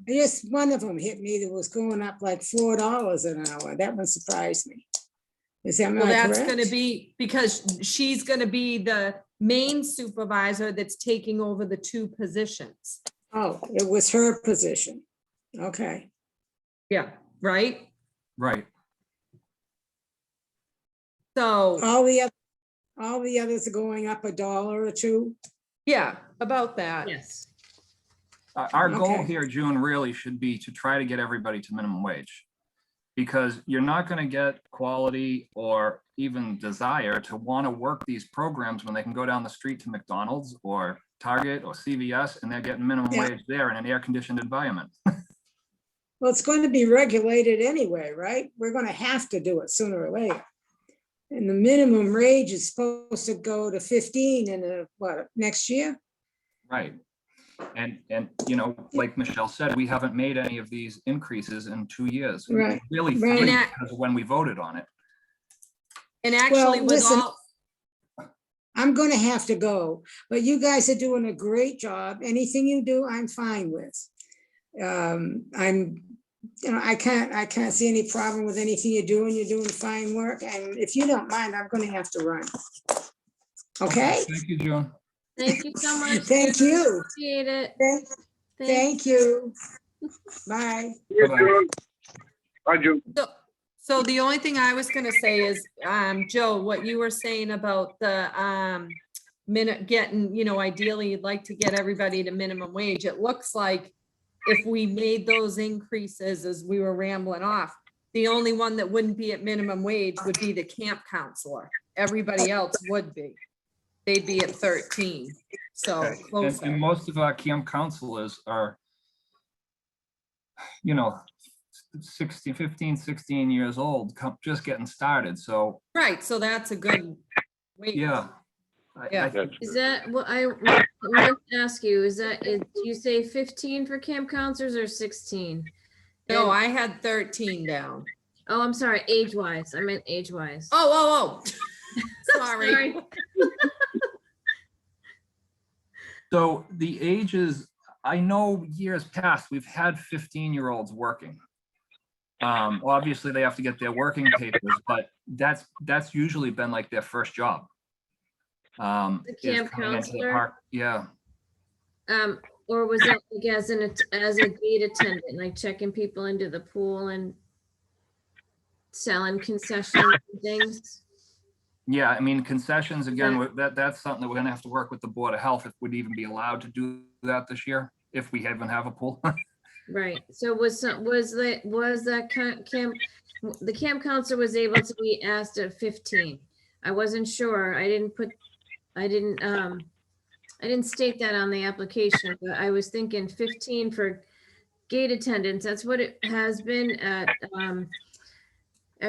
just one of them hit me that was going up like $4 an hour. That one surprised me. Is that Well, not that's correct? going to be because she's going to be the main supervisor that's taking over the 2 positions. Oh, it was her position. Okay. Yeah, right? Right. So, All the others are going up $1 or $2. yeah, about that. Yes. Our goal Okay. here, June, really should be to try to get everybody to minimum wage. Because you're not going to get quality or even desire to want to work these programs when they can go down the street to McDonald's or Target or CVS and they're getting minimum Yeah. wage there in an air-conditioned environment. Well, it's going to be regulated anyway, right? We're going to have to do it sooner or later. And the minimum wage is supposed to go to 15 in next year? Right. And you know, like Michelle said, we haven't made any of these increases in 2 years. Right, Really right. 3 And that- because of when we voted on it. And actually with listen, all, I'm going to have to go, but you guys are doing a great job. Anything you do, I'm fine with. I can't see any problem with anything you're doing. You're doing fine work. And if you don't mind, I'm going to have to run. Okay? Thank you, June. Thank you so much. Thank June. you. Appreciate it. Thank you. Bye. Bye-bye. Bye, June. so the only thing I was gonna say is, Joe, what you were saying about the minute getting, ideally you'd like to get everybody to minimum wage. It looks like if we made those increases as we were rambling off, the only one that wouldn't be at minimum wage would be the camp counselor. Everybody else would be. They'd be at 13. So Okay. And closer. most of our camp counselors are, 15, 16 years old, just getting started. So, Right, so that's a good wage. yeah. Yeah. Is that what I want to ask you? Do you say 15 for camp counselors or 16? No, And- I had 13 down. Oh, I'm sorry, age-wise. I meant age-wise. Oh. Sorry. So the ages, I know years past, we've had 15-year-olds working. Obviously they have to get their working papers, but that's usually been like their first job. The is camp coming into the counselor? park. Yeah, Or was that like as a gate attendant, like checking people into the pool and selling concessions and things? yeah, I mean, concessions, again, that's something that we're gonna have to work with the Board of Health if we'd even be allowed to do that this year, if we even have a pool. Right, so the camp counselor was able to be asked at 15. I wasn't sure, I didn't I didn't state that on the application, but I was thinking 15 for gate attendants. That's what it has been at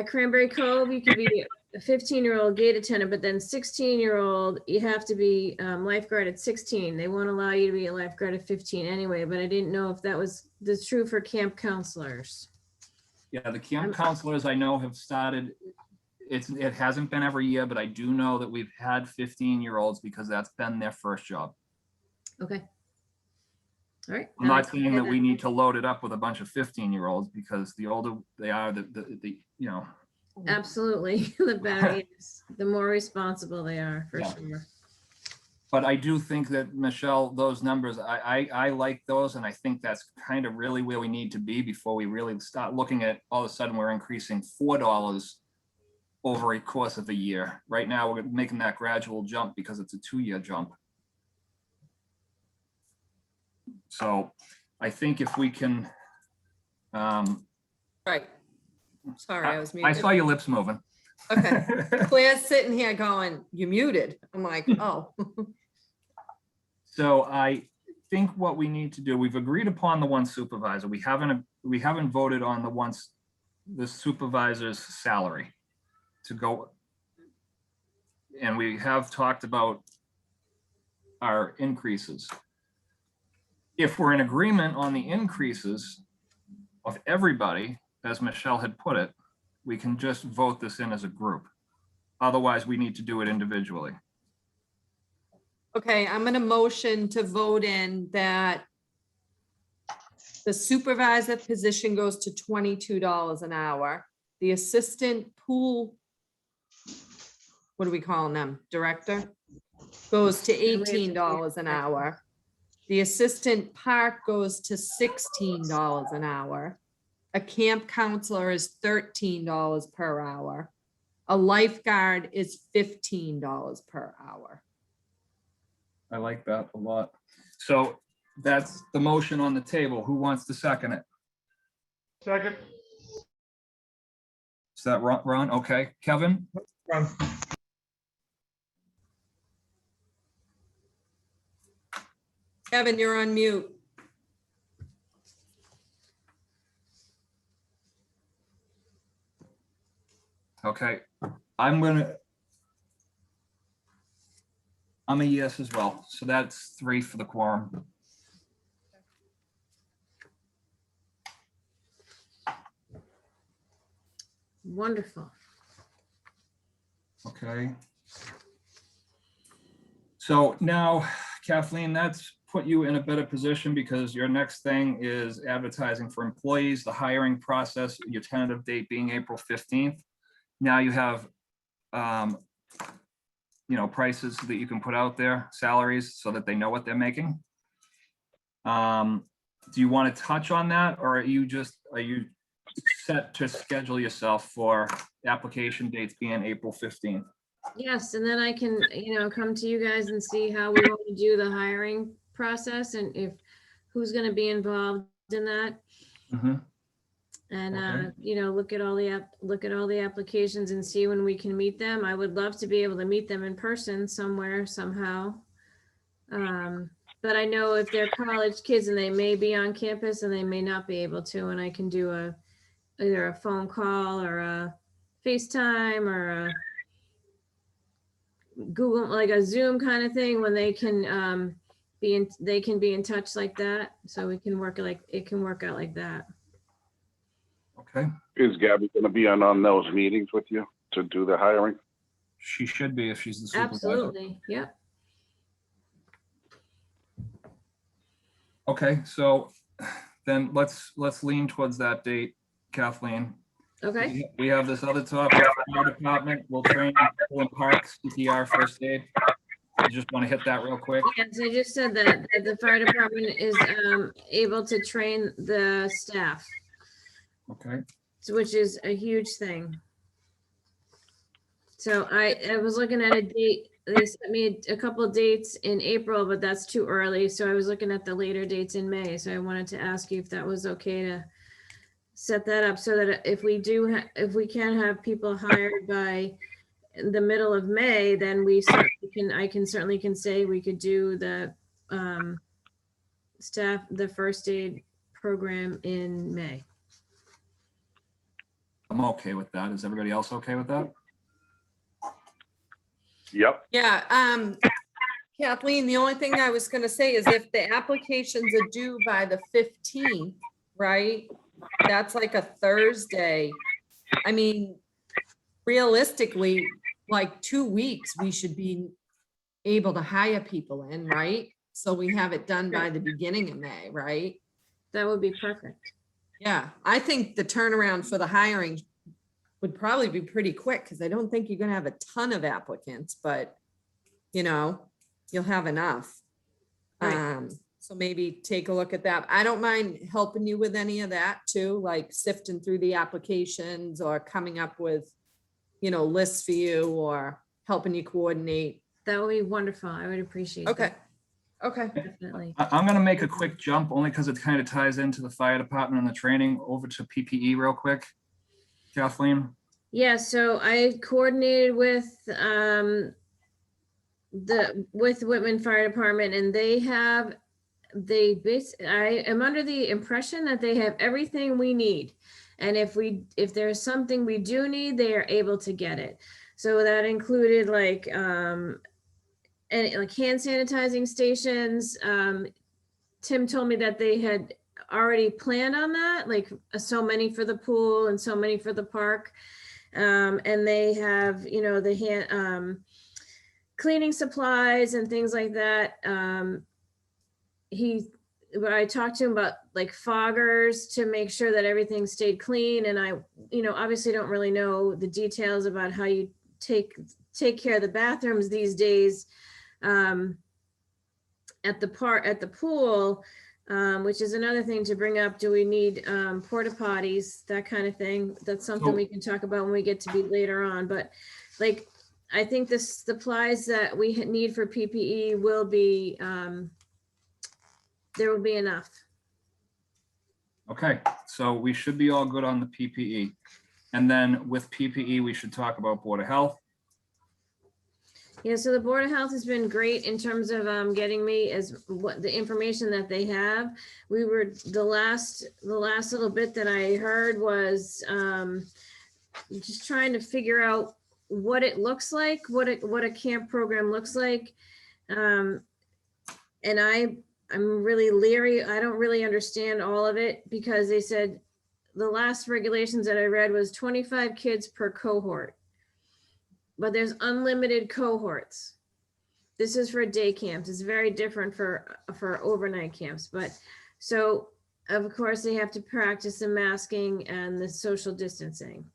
Cranberry Cove. You could be a 15-year-old gate attendant, but then 16-year-old, you have to be lifeguard at 16. They won't allow you to be a lifeguard at 15 anyway, but I didn't know if that was true for camp counselors. Yeah, the camp counselors I know have started, it hasn't been every year, but I do know that we've had 15-year-olds because that's been their first job. Okay. All right. I'm not saying that we need to load it up with a bunch of 15-year-olds because the older they are, the you know. Absolutely. The better, yes, the more responsible they are, for Yeah. sure. But I do think that, Michelle, those numbers, I like those, and I think that's kind of really where we need to be before we really start looking at, all of a sudden, we're increasing $4 over a course of a year. Right now, we're making that gradual jump because it's a 2-year jump. So I think if we can, Right. Sorry, I was I muted. saw your lips moving. Okay. Claire's sitting here going, "You muted." I'm like, oh. So I think what we need to do, we've agreed upon the one supervisor. We haven't voted on the supervisor's salary to go. And we have talked about our increases. If we're in agreement on the increases of everybody, as Michelle had put it, we can just vote this in as a group. Otherwise, we need to do it individually. Okay, I'm gonna motion to vote in that the supervisor position goes to $22 an hour. The assistant pool, what are we calling them? Director? Goes to $18 an hour. The assistant park goes to $16 an hour. A camp counselor is $13 per hour. A lifeguard is $15 per hour. I like that a lot. So that's the motion on the table. Who wants to second it? Second. Is that Ron? Okay. Kevin? Ron. Kevin, you're on mute. Okay. I'm a yes as well. So that's 3 for the quorum. Wonderful. Okay. So now, Kathleen, that's put you in a better position because your next thing is advertising for employees, the hiring process, your tentative date being April 15th. Now you have, prices that you can put out there, salaries, so that they know what they're making. Do you want to touch on that, or are you set to schedule yourself for application dates being April 15th? Yes, and then I can, come to you guys and see how we want to do the hiring process and if who's going to be involved in that. Mm-hmm. And, Okay. look at all the applications and see when we can meet them. I would love to be able to meet them in person somewhere, somehow. But I know if they're college kids and they may be on campus and they may not be able to, and I can do either a phone call or a FaceTime or a Google, like a Zoom kind of thing, when they can be in touch like that. So it can work out like that. Okay, Is Gabby gonna be on those meetings with you to do the hiring? she should be if she's the supervisor. Absolutely. Yep. Okay, so then let's lean towards that date, Kathleen. Okay. We have this other topic, fire department will train people in parks, CPR, first aid. I just want to hit that real quick. Yes, I just said that the fire department is able to train the staff, Okay, which is a huge thing. So I was looking at a date. They sent me a couple of dates in April, but that's too early. So I was looking at the later dates in May. So I wanted to ask you if that was okay to set that up so that if we can have people hired by in the middle of May, then we certainly can, I can certainly can say we could do the the first aid program in May. I'm okay with that. Is everybody else okay with that? Yep. Yeah, Kathleen, the only thing I was gonna say is if the applications are due by the 15th, right? That's like a Thursday. I mean, realistically, like 2 weeks, we should be able to hire people in, right? So we have it done by the beginning of May, right? That would be perfect. Yeah, I think the turnaround for the hiring would probably be pretty quick because I don't think you're gonna have a ton of applicants, but you know, you'll have enough. Right. So maybe take a look at that. I don't mind helping you with any of that too, like sifting through the applications or coming up with, you know, lists for you or helping you coordinate. That would be wonderful. I would appreciate Okay, that. okay. Definitely. I'm gonna make a quick jump only because it kind of ties into the fire department and the training over to PPE real quick. Kathleen? Yeah, so I coordinated with with Whitman Fire Department, and I am under the impression that they have everything we need. And if there's something we do need, they are able to get it. So that included like hand sanitizing stations. Tim told me that they had already planned on that, like so many for the pool and so many for the park. And they have, you know, the hand cleaning supplies and things like that. I talked to him about like foggers to make sure that everything stayed clean. And I, you know, obviously don't really know the details about how you take care of the bathrooms these days at the pool, which is another thing to bring up. Do we need porta potties, that kind of thing? That's something we can talk about when we get to be later on. But like, I think the supplies that we need for PPE will be, there will be enough. Okay, so we should be all good on the PPE. And then with PPE, we should talk about Board of Health. Yeah, so the Board of Health has been great in terms of getting me what the information that they have. We were the last little bit that I heard was just trying to figure out what it looks like, what a camp program looks like. And I'm really leery. I don't really understand all of it because they said the last regulations that I read was 25 kids per cohort. But there's unlimited cohorts. This is for day camps. It's very different for overnight camps. But so of course they have to practice the masking and the social distancing.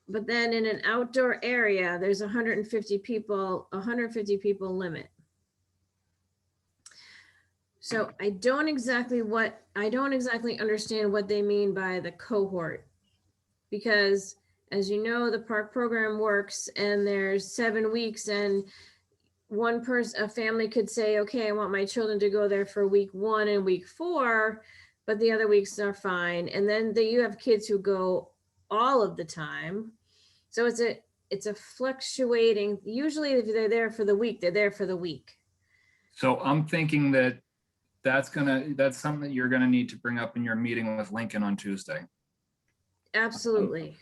But then in an outdoor area, there's 150 people limit. So I don't exactly understand what they mean by the cohort, because as you know, the park program works and there's 7 weeks, and a family could say, okay, I want my children to go there for week 1 and week 4, but the other weeks are fine. And then you have kids who go all of the time. So it's a fluctuating, usually if they're there for the week, they're there for the week. So I'm thinking that that's something that you're gonna need to bring up in your meeting with Lincoln on Tuesday. Absolutely.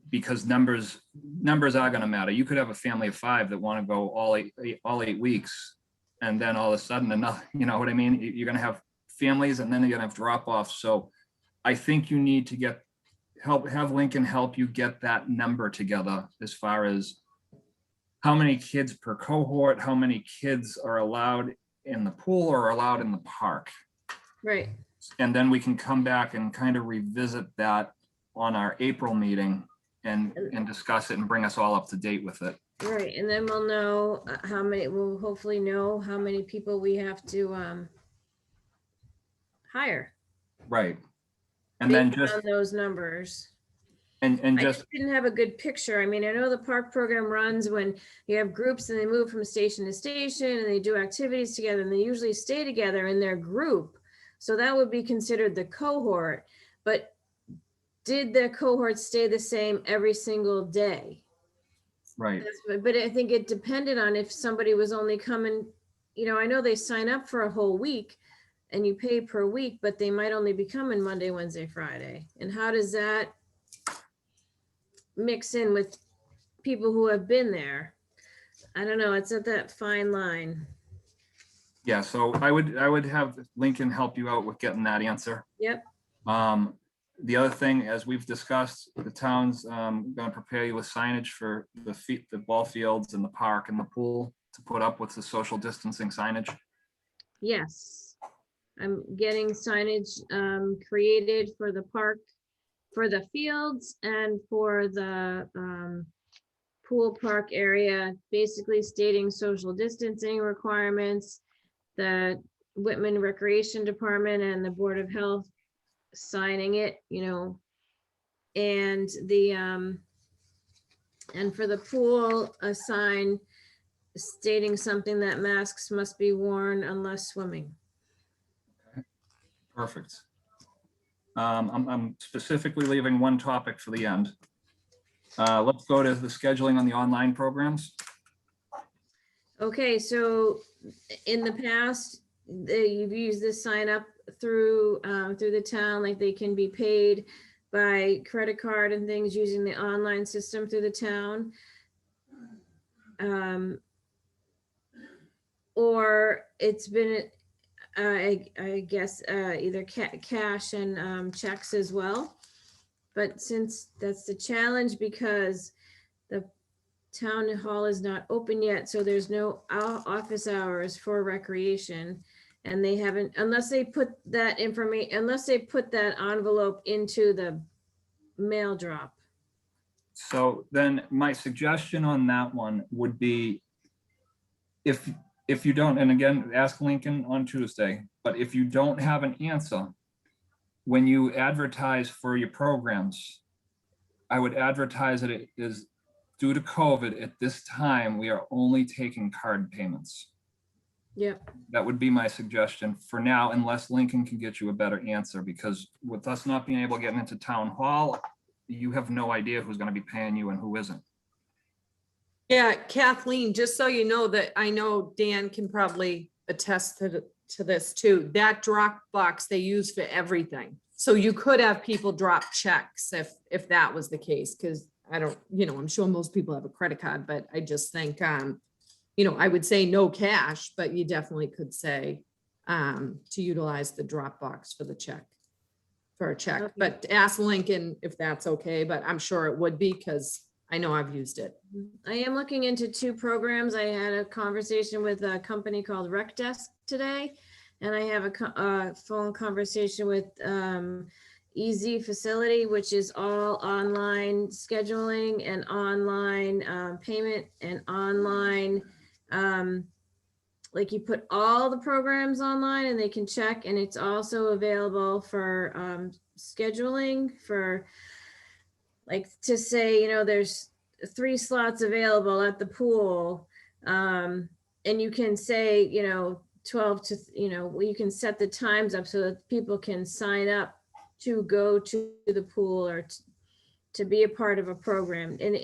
Because numbers are gonna matter. You could have a family of 5 that wanna go all eight weeks. And then all of a sudden enough, you know what I mean? You're gonna have families and then you're gonna have drop-offs. So I think you need to have Lincoln help you get that number together as far as how many kids per cohort, how many kids are allowed in the pool or allowed in the park. Right. And then we can come back and kind of revisit that on our April meeting and discuss it and bring us all up to date with it. Right. And then we'll know we'll hopefully know how many people we have to hire. Right. And then based on those numbers. and I just just didn't have a good picture. I mean, I know the park program runs when you have groups and they move from station to station and they do activities together, and they usually stay together in their group. So that would be considered the cohort. But did the cohort stay the same every single day? Right. But I think it depended on if somebody was only coming, I know they sign up for a whole week and you pay per week, but they might only be coming Monday, Wednesday, Friday. And how does that mix in with people who have been there? I don't know. It's at that fine line. Yeah, so I would have Lincoln help you out with getting that answer. Yep. The other thing, as we've discussed, the town's gonna prepare you with signage for the ball fields and the park and the pool to put up with the social distancing signage. Yes. I'm getting signage created for the park, for the fields and for the pool park area, basically stating social distancing requirements. The Whitman Recreation Department and the Board of Health signing it, and and for the pool, a sign stating something that masks must be worn unless swimming. Perfect. I'm specifically leaving one topic for the end. Let's go to the scheduling on the online programs. Okay, so in the past, you've used this sign up through the town, like they can be paid by credit card and things using the online system through the town. Or it's been, I guess, either cash and checks as well. But since that's the challenge, because the town hall is not open yet, so there's no office hours for recreation. And they haven't, unless they put that information, unless they put that envelope into the mail drop. So then my suggestion on that one would be, if you don't, and again, ask Lincoln on Tuesday, but if you don't have an answer, when you advertise for your programs, I would advertise that it is due to COVID at this time, we are only taking card payments. Yep. That would be my suggestion for now, unless Lincoln can get you a better answer, because with us not being able to get into town hall, you have no idea who's going to be paying you and who isn't. Yeah, Kathleen, just so you know that I know Dan can probably attest to this too. That drop box they use for everything. So you could have people drop checks if that was the case, because I don't, I'm sure most people have a credit card, but I just think, I would say no cash, but you definitely could say to utilize the drop box for the check, for a check. Okay. But ask Lincoln if that's okay, but I'm sure it would be, because I know I've used it. I am looking into 2 programs. I had a conversation with a company called Rec Desk today, and I have a phone conversation with EZ Facility, which is all online scheduling and online payment and online, like you put all the programs online and they can check, and it's also available for scheduling for, like, to say, there's 3 slots available at the pool. And you can say, 12 to, you can set the times up so that people can sign up to go to the pool or to be a part of a program. And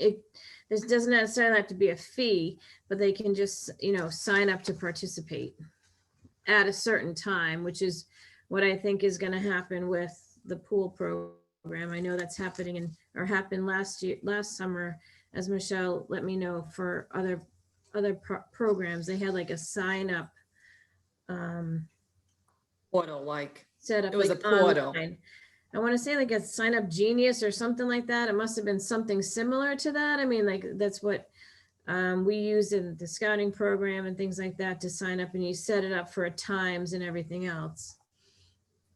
this doesn't necessarily have to be a fee, but they can just, sign up to participate at a certain time, which is what I think is going to happen with the pool program. I know that's happening happened last summer, as Michelle let me know, for other programs. They had like a sign up Portal, like, set up. it was like a portal. online. I want to say like a sign up genius or something like that. It must have been something similar to that. I mean, like that's what we use in the scouting program and things like that to sign up, and you set it up for times and everything else.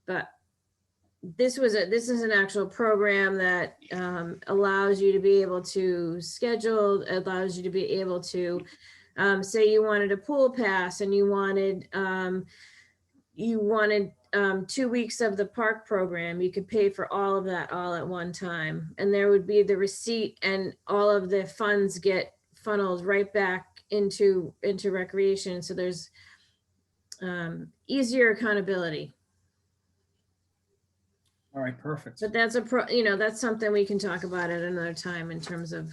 But this is an actual program that allows you to be able to schedule, allows you to be able to say you wanted a pool pass and you wanted 2 weeks of the park program. You could pay for all of that all at one time, and there would be the receipt, and all of the funds get funneled right back into recreation. So there's easier accountability. All right, perfect. But that's that's something we can talk about at another time in terms of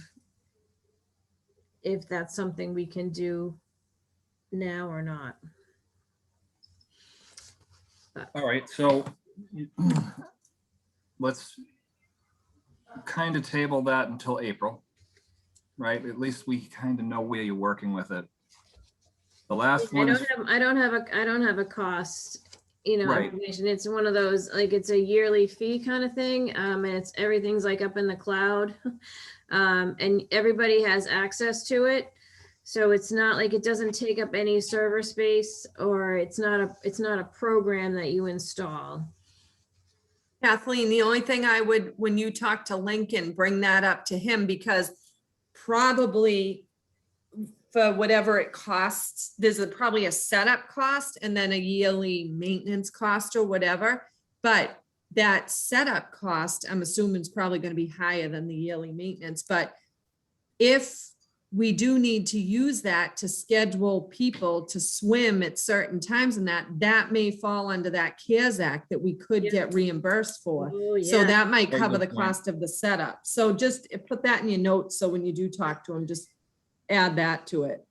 if that's something we can do now or not. All right, so let's kind of table that until April, right? At least we kind of know where you're working with it. The last I one is, don't have a cost, Right. information. It's one of those, like, it's a yearly fee kind of thing. And it's, everything's like up in the cloud. And everybody has access to it. So it's not like, it doesn't take up any server space, or it's not a program that you install. Kathleen, the only thing I would, when you talk to Lincoln, bring that up to him, because probably for whatever it costs, there's probably a setup cost and then a yearly maintenance cost or whatever. But that setup cost, I'm assuming, is probably going to be higher than the yearly maintenance. But if we do need to use that to schedule people to swim at certain times, and that may fall under that CARES Act that we could Yeah. get reimbursed for. Oh, So yeah. that might Very cover good the point. cost of the setup. So just put that in your notes. So when you do talk to them, just add that to it.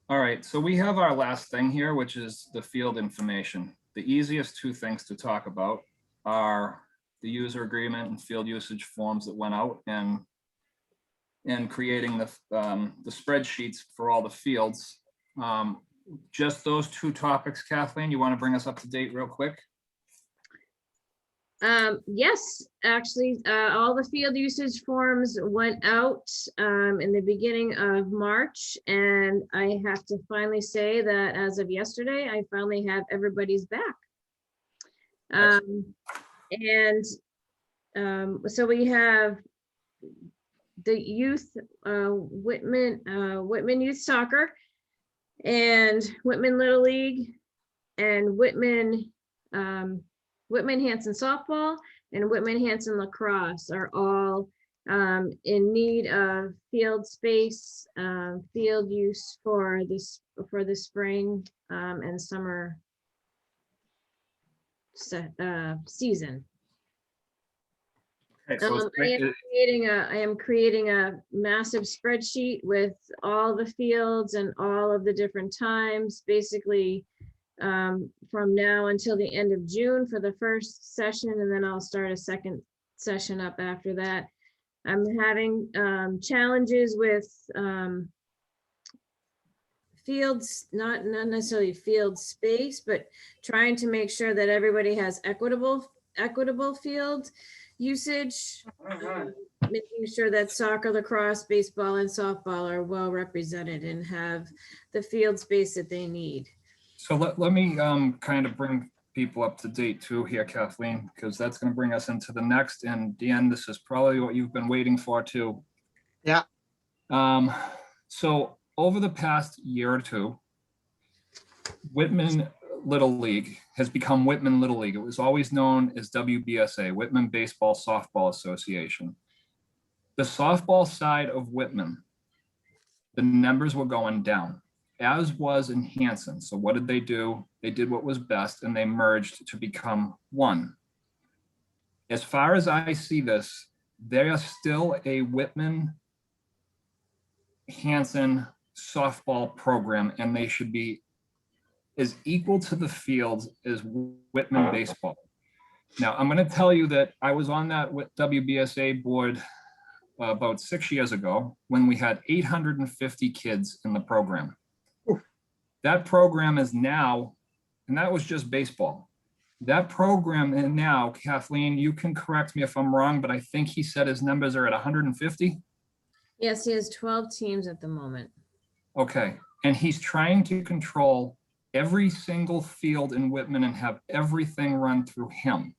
all right, so we have our last thing here, which is the field information. The easiest two things to talk about are the user agreement and field usage forms that went out, and creating the spreadsheets for all the fields. Just those two topics, Kathleen, you want to bring us up to date real quick? Yes, actually, all the field usage forms went out in the beginning of March, and I have to finally say that as of yesterday, I finally have everybody's back. So we have the youth, Whitman Youth Soccer, and Whitman Little League, and Whitman Hanson Softball, and Whitman Hanson Lacrosse are all in need of field space, field use for the spring and summer season. Okay, so I am creating a massive spreadsheet with all the fields and all of the different times, basically from now until the end of June for the first session, and then I'll start a second session up after that. I'm having challenges with fields, not necessarily field space, but trying to make sure that everybody has equitable field usage, making sure that soccer, lacrosse, baseball, and softball are well represented and have the field space that they need. So let me kind of bring people up to date too here, Kathleen, because that's going to bring us into the next. And Dan, this is probably what you've been waiting for too. Yeah. So over the past year or two, Whitman Little League has become Whitman Little League. It was always known as WBSA, Whitman Baseball Softball Association. The softball side of Whitman, the numbers were going down, as was in Hanson. So what did they do? They did what was best, and they merged to become one. As far as I see this, they are still a Whitman Hanson softball program, and they should be is equal to the fields as Whitman baseball. Now, I'm going to tell you that I was on that WBSA board about 6 years ago when we had 850 kids in the program. That program is now, and that was just baseball. That program is now, Kathleen, you can correct me if I'm wrong, but I think he said his numbers are at 150. Yes, he has 12 teams at the moment. Okay, and he's trying to control every single field in Whitman and have everything run through him.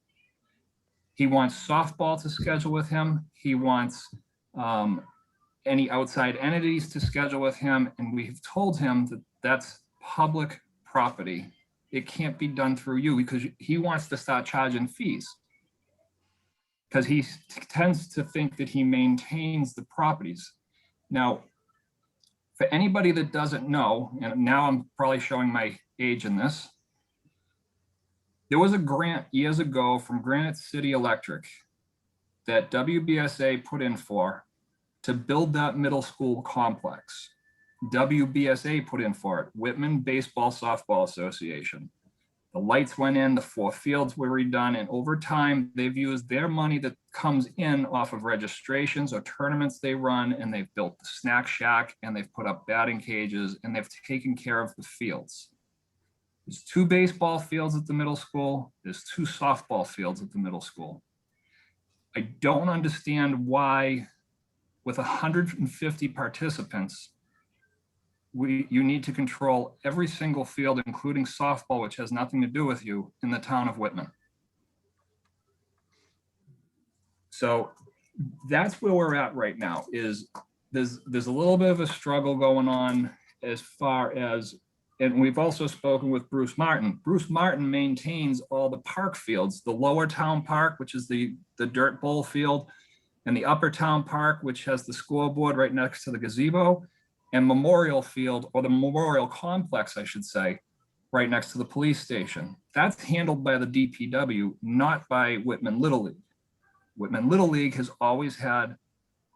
He wants softball to schedule with him. He wants any outside entities to schedule with him. And we've told him that that's public property. It can't be done through you, because he wants to start charging fees, because he tends to think that he maintains the properties. Now, for anybody that doesn't know, and now I'm probably showing my age in this, there was a grant years ago from Granite City Electric that WBSA put in for to build that middle school complex. WBSA put in for it, Whitman Baseball Softball Association. The lights went in, the 4 fields were redone, and over time, they've used their money that comes in off of registrations or tournaments they run, and they've built the snack shack, and they've put up batting cages, and they've taken care of the fields. There's 2 baseball fields at the middle school. There's 2 softball fields at the middle school. I don't understand why, with 150 participants, you need to control every single field, including softball, which has nothing to do with you, in the town of Whitman. So that's where we're at right now, is there's a little bit of a struggle going on as far as, and we've also spoken with Bruce Martin. Bruce Martin maintains all the park fields, the lower town park, which is the dirt bowl field, and the upper town park, which has the scoreboard right next to the gazebo, and Memorial Field, or the Memorial Complex, I should say, right next to the police station. That's handled by the DPW, not by Whitman Little League. Whitman Little League has always had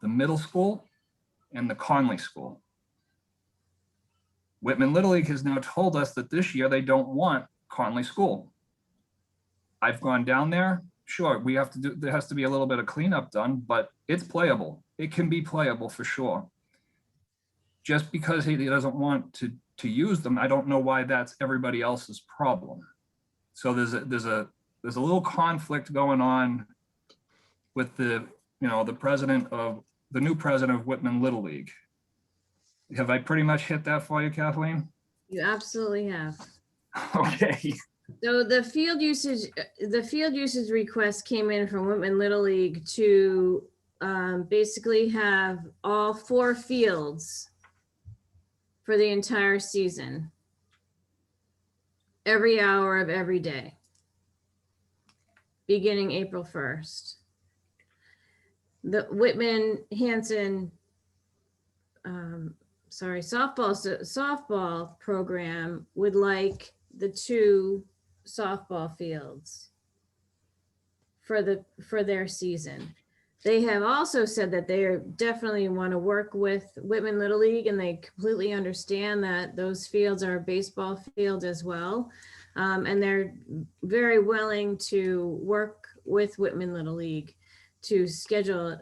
the middle school and the Conley School. Whitman Little League has now told us that this year they don't want Conley School. I've gone down there. Sure, there has to be a little bit of cleanup done, but it's playable. It can be playable for sure. Just because he doesn't want to use them, I don't know why that's everybody else's problem. So there's a little conflict going on with the new president of Whitman Little League. Have I pretty much hit that for you, Kathleen? You absolutely have. Okay. So the field usage request came in from Whitman Little League to basically have all 4 fields for the entire season, every hour of every day, beginning April 1st. The Whitman Hanson softball program would like the 2 softball fields for their season. They have also said that they definitely want to work with Whitman Little League, and they completely understand that those fields are baseball fields as well. And they're very willing to work with Whitman Little League to schedule it.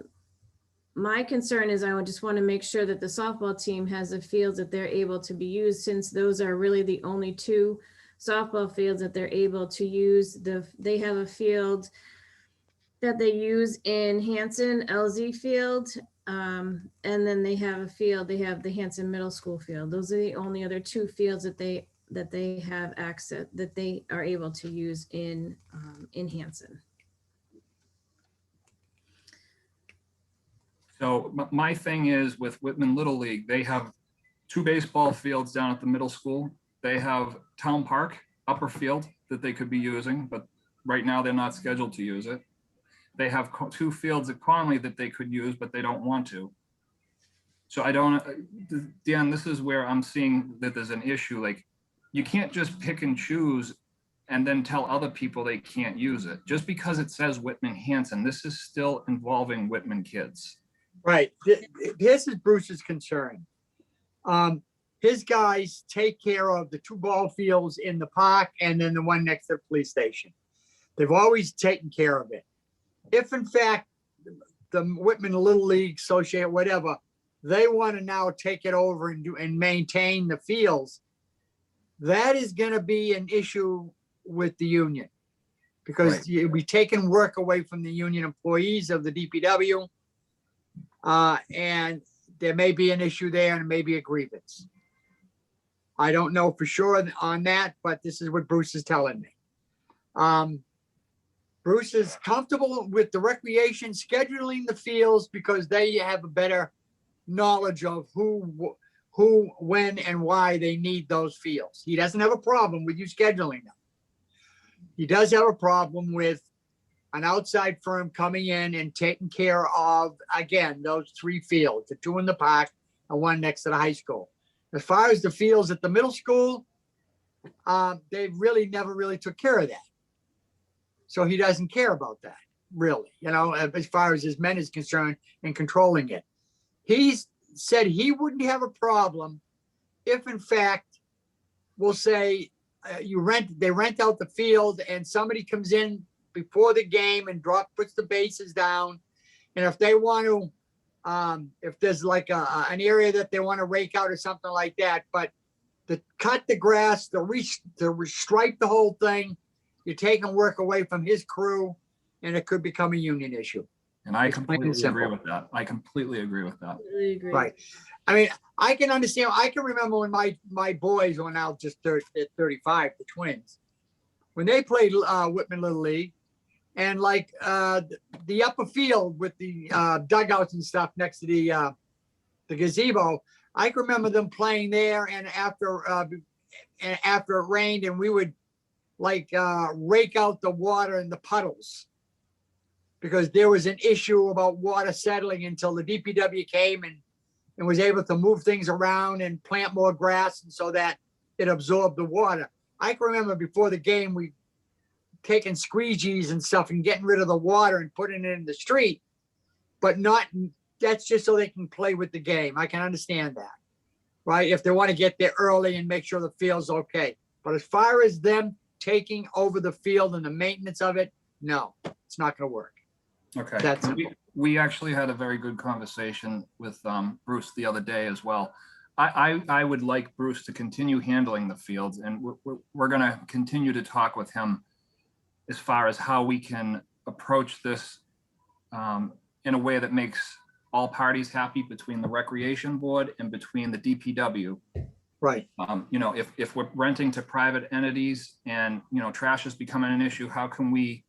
My concern is I just want to make sure that the softball team has the fields that they're able to be used, since those are really the only 2 softball fields that they're able to use. They have a field that they use in Hanson, LZ Field, and then they have the Hanson Middle School field. Those are the only other 2 fields that they have access, that they are able to use in Hanson. So my thing is, with Whitman Little League, they have 2 baseball fields down at the middle school. They have Town Park, upper field, that they could be using, but right now they're not scheduled to use it. They have 2 fields at Conley that they could use, but they don't want to. So Dan, this is where I'm seeing that there's an issue. Like, you can't just pick and choose and then tell other people they can't use it. Just because it says Whitman Hanson, this is still involving Whitman kids. Right. This is Bruce's concern. His guys take care of the 2 ball fields in the park and then the one next to the police station. They've always taken care of it. If in fact the Whitman Little League Association, whatever, they want to now take it over and maintain the fields, that is going to be an issue with the union, because Right. you'll be taking work away from the union employees of the DPW. And there may be an issue there, and maybe a grievance. I don't know for sure on that, but this is what Bruce is telling me. Bruce is comfortable with the recreation scheduling the fields because they have a better knowledge of who, when, and why they need those fields. He doesn't have a problem with you scheduling them. He does have a problem with an outside firm coming in and taking care of, again, those 3 fields, the 2 in the park and 1 next to the high school. As far as the fields at the middle school, they really never really took care of that. So he doesn't care about that, really, as far as his men is concerned and controlling it. He's said he wouldn't have a problem if in fact, we'll say they rent out the field and somebody comes in before the game and puts the bases down. And if they want to, if there's like an area that they want to rake out or something like that, but to cut the grass, to restripe the whole thing, you're taking work away from his crew and it could become a union issue. And I It's plain and completely agree simple. with that. I completely agree with that. Really agree. Right. I mean, I can understand. I can remember when my boys were now just at 35, the twins, when they played Whitman Little League, and like the upper field with the dugouts and stuff next to the gazebo. I can remember them playing there, and after it rained, and we would like rake out the water in the puddles because there was an issue about water settling until the DPW came and was able to move things around and plant more grass, and so that it absorbed the water. I can remember before the game, we taking squeegees and stuff and getting rid of the water and putting it in the street, but that's just so they can play with the game. I can understand that, right? If they want to get there early and make sure the field's okay. But as far as them taking over the field and the maintenance of it, no, it's not going to work. Okay. That's We actually had a very good conversation with Bruce the other day as well. I would like Bruce to continue handling the fields, and we're going to continue to talk with him as far as how we can approach this in a way that makes all parties happy between the recreation board and between the DPW. Right. You know, if we're renting to private entities and, you know, trash is becoming an issue, how can we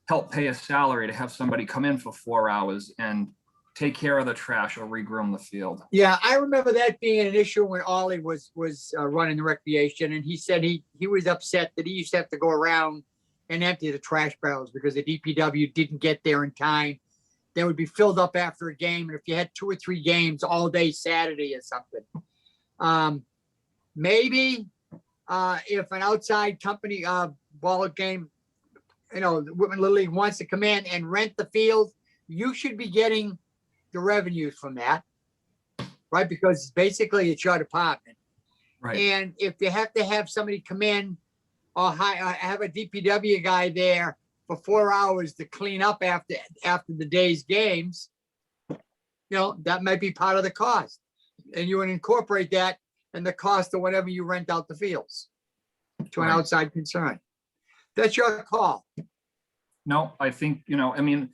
help pay a salary to have somebody come in for 4 hours and take care of the trash or regroom the field? Yeah, I remember that being an issue when Ollie was running the recreation, and he said he was upset that he used to have to go around and empty the trash barrels because the DPW didn't get there in time. They would be filled up after a game, and if you had 2 or 3 games all day Saturday or something, maybe if an outside company ball game, you know, the Whitman Little League wants to come in and rent the field, you should be getting the revenues from that, right? Because basically it's your department. Right. And if you have to have somebody come in or have a DPW guy there for 4 hours to clean up after the day's games, you know, that might be part of the cost. And you would incorporate that in the cost of whatever you rent out the fields to an Right. outside concern. That's your call. No, I think, you know, I mean,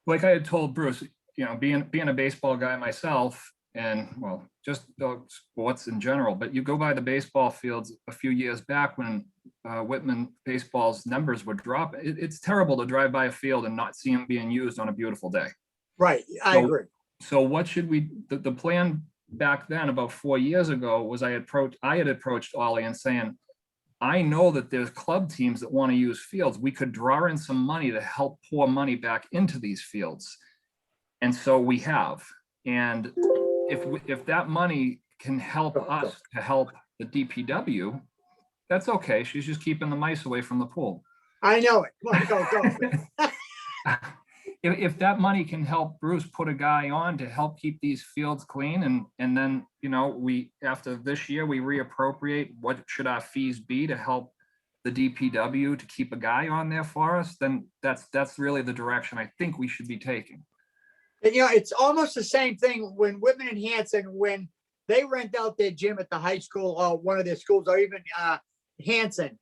like I had told Bruce, you know, being a baseball guy myself, and well, just sports in general, but you go by the baseball fields a few years back when Whitman baseball's numbers would drop. It's terrible to drive by a field and not see them being used on a beautiful day. Right, I So- agree. So what should we, the plan back then, about 4 years ago, was I had approached Ollie and saying, I know that there's club teams that want to use fields. We could draw in some money to help pour money back into these fields. And so we have. And if that money can help us to help the DPW, that's okay. She's just keeping the mice away from the pool. I know it. Come on, go. If that money can help Bruce put a guy on to help keep these fields clean, and then, you know, after this year, we reappropriate what should our fees be to help the DPW to keep a guy on there for us, then that's really the direction I think we should be taking. And, you know, it's almost the same thing when Whitman and Hanson, when they rent out their gym at the high school or one of their schools, or even Hanson,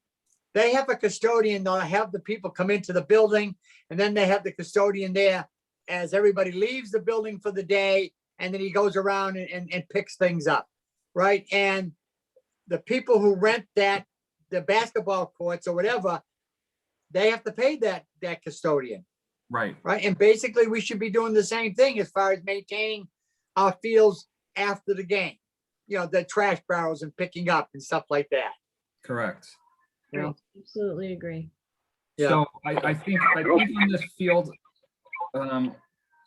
they have a custodian. They'll have the people come into the building, and then they have the custodian there as everybody leaves the building for the day, and then he goes around and picks things up, right? And the people who rent the basketball courts or whatever, they have to pay that custodian. Right. Right. And basically we should be doing the same thing as far as maintaining our fields after the game, you know, the trash barrels and picking up and stuff like that. Correct. You know? Absolutely agree. Yeah. So I think on this field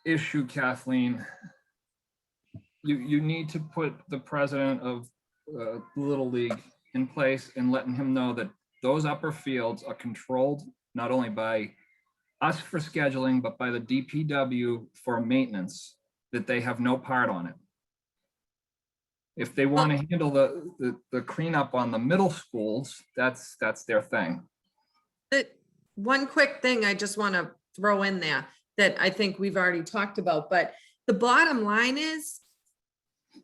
issue, Kathleen, you need to put the president of the Little League in place and letting him know that those upper fields are controlled not only by us for scheduling, but by the DPW for maintenance. that they have no part on it. If they want to handle the cleanup on the middle schools, that's their thing. One quick thing I just want to throw in there that I think we've already talked about, but the bottom line is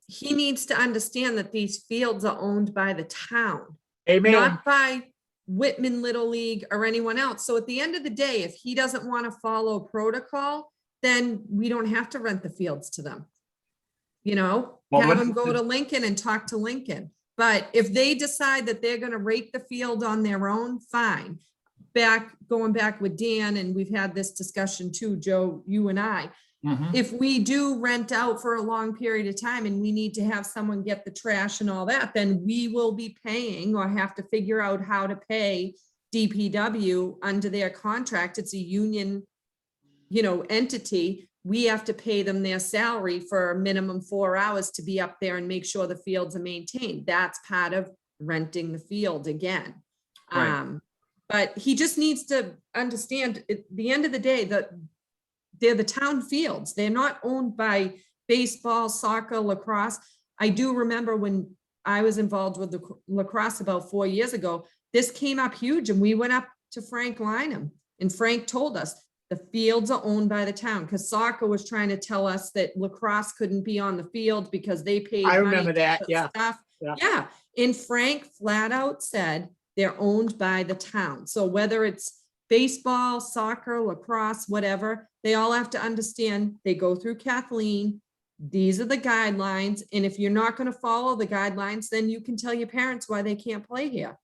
he needs to understand that these fields are owned by the town, Amen. not by Whitman Little League or anyone else. So at the end of the day, if he doesn't want to follow protocol, then we don't have to rent the fields to them. You know, Well, have what- them go to Lincoln and talk to Lincoln. But if they decide that they're gonna rate the field on their own, fine. Going back with Dan, and we've had this discussion too, Joe, you and I. Mhm. If we do rent out for a long period of time and we need to have someone get the trash and all that, then we will be paying or have to figure out how to pay DPW under their contract. It's a union, entity. We have to pay them their salary for a minimum 4 hours to be up there and make sure the fields are maintained. That's part of renting the field again. Right. But he just needs to understand at the end of the day that they're the town fields. They're not owned by baseball, soccer, lacrosse. I do remember when I was involved with the lacrosse about 4 years ago, this came up huge and we went up to Frank Lynham and Frank told us the fields are owned by the town because soccer was trying to tell us that lacrosse couldn't be on the field because they paid. I money remember to that, put yeah. stuff. Yeah. Yeah, and Frank flat out said they're owned by the town. So whether it's baseball, soccer, lacrosse, whatever, they all have to understand, they go through Kathleen. These are the guidelines. And if you're not going to follow the guidelines, then you can tell your parents why they can't play here.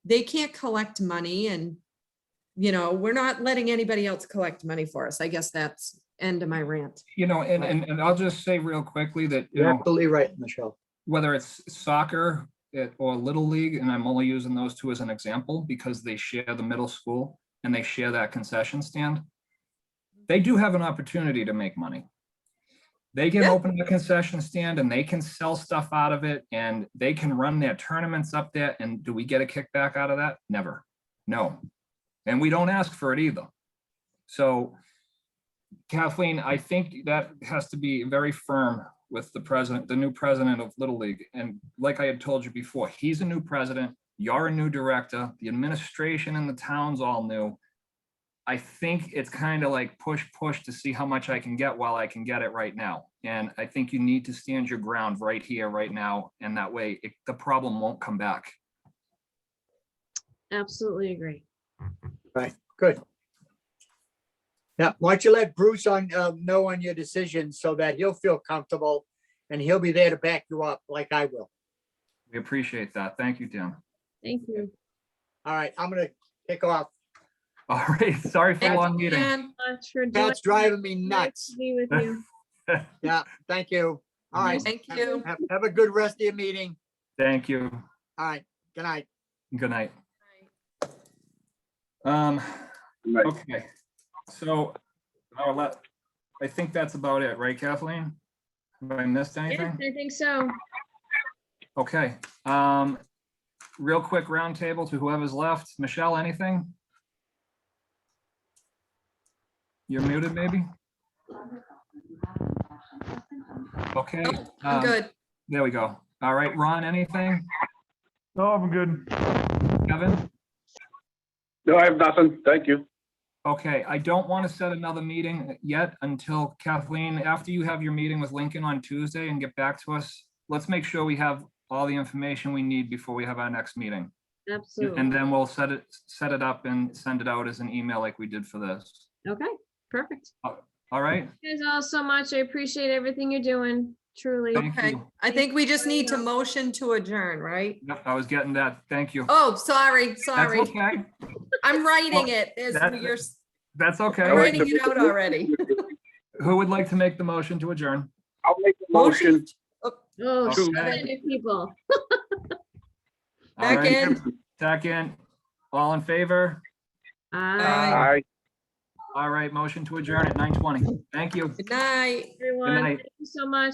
They can't collect money and, we're not letting anybody else collect money for us. I guess that's end of my rant. And I'll just say real quickly that, You're absolutely right, Michelle. whether it's soccer or Little League, and I'm only using those two as an example because they share the middle school and they share that concession stand, they do have an opportunity to make money. They can Yeah. open the concession stand and they can sell stuff out of it and they can run their tournaments up there. And do we get a kickback out of that? Never. No. And we don't ask for it either. So Kathleen, I think that has to be very firm with the new president of Little League. And like I had told you before, he's a new president, you're a new director, the administration and the town's all new. I think it's kind of like push to see how much I can get while I can get it right now. And I think you need to stand your ground right here, right now. And that way the problem won't come back. Absolutely agree. Right, good. Now, why don't you let Bruce know on your decision so that he'll feel comfortable and he'll be there to back you up like I will. We appreciate that. Thank you, Tim. Thank you. All right, I'm gonna kick off. All right, sorry for the long meeting. And Much for That's joining. driving me Nice nuts. to be with you. Yeah, thank you. All right. thank you. Have a good rest of your meeting. Thank you. All right, good night. Good night. Right. Okay, so I think that's about it, right, Kathleen? Have I missed Yes, anything? I think so. Okay, real quick roundtable to whoever's left. Michelle, anything? You're muted, maybe? Okay. I'm good. There we go. All right, Ron, anything? No, I'm good. Kevin? No, I have nothing. Thank you. Okay, I don't want to set another meeting yet until Kathleen, after you have your meeting with Lincoln on Tuesday and get back to us, let's make sure we have all the information we need before we have our next meeting. Absolutely. And then we'll set it up and send it out as an email like we did for this. Okay, perfect. All right? You guys all so much. I appreciate everything you're doing, truly. Thank Okay, you. I think we just need to motion to adjourn, right? Yep, I was getting that. Thank you. Oh, sorry. That's okay. I'm writing it. That- You're That's okay. I'm writing it out already. Who would like to make the motion to adjourn? I'll make a motion. Oh, Okay. so many people. All right. Second. Second. All in favor? Aye. Aye. All right, motion to adjourn at 9:20. Thank you. Good night. Everyone, night. thank you so much.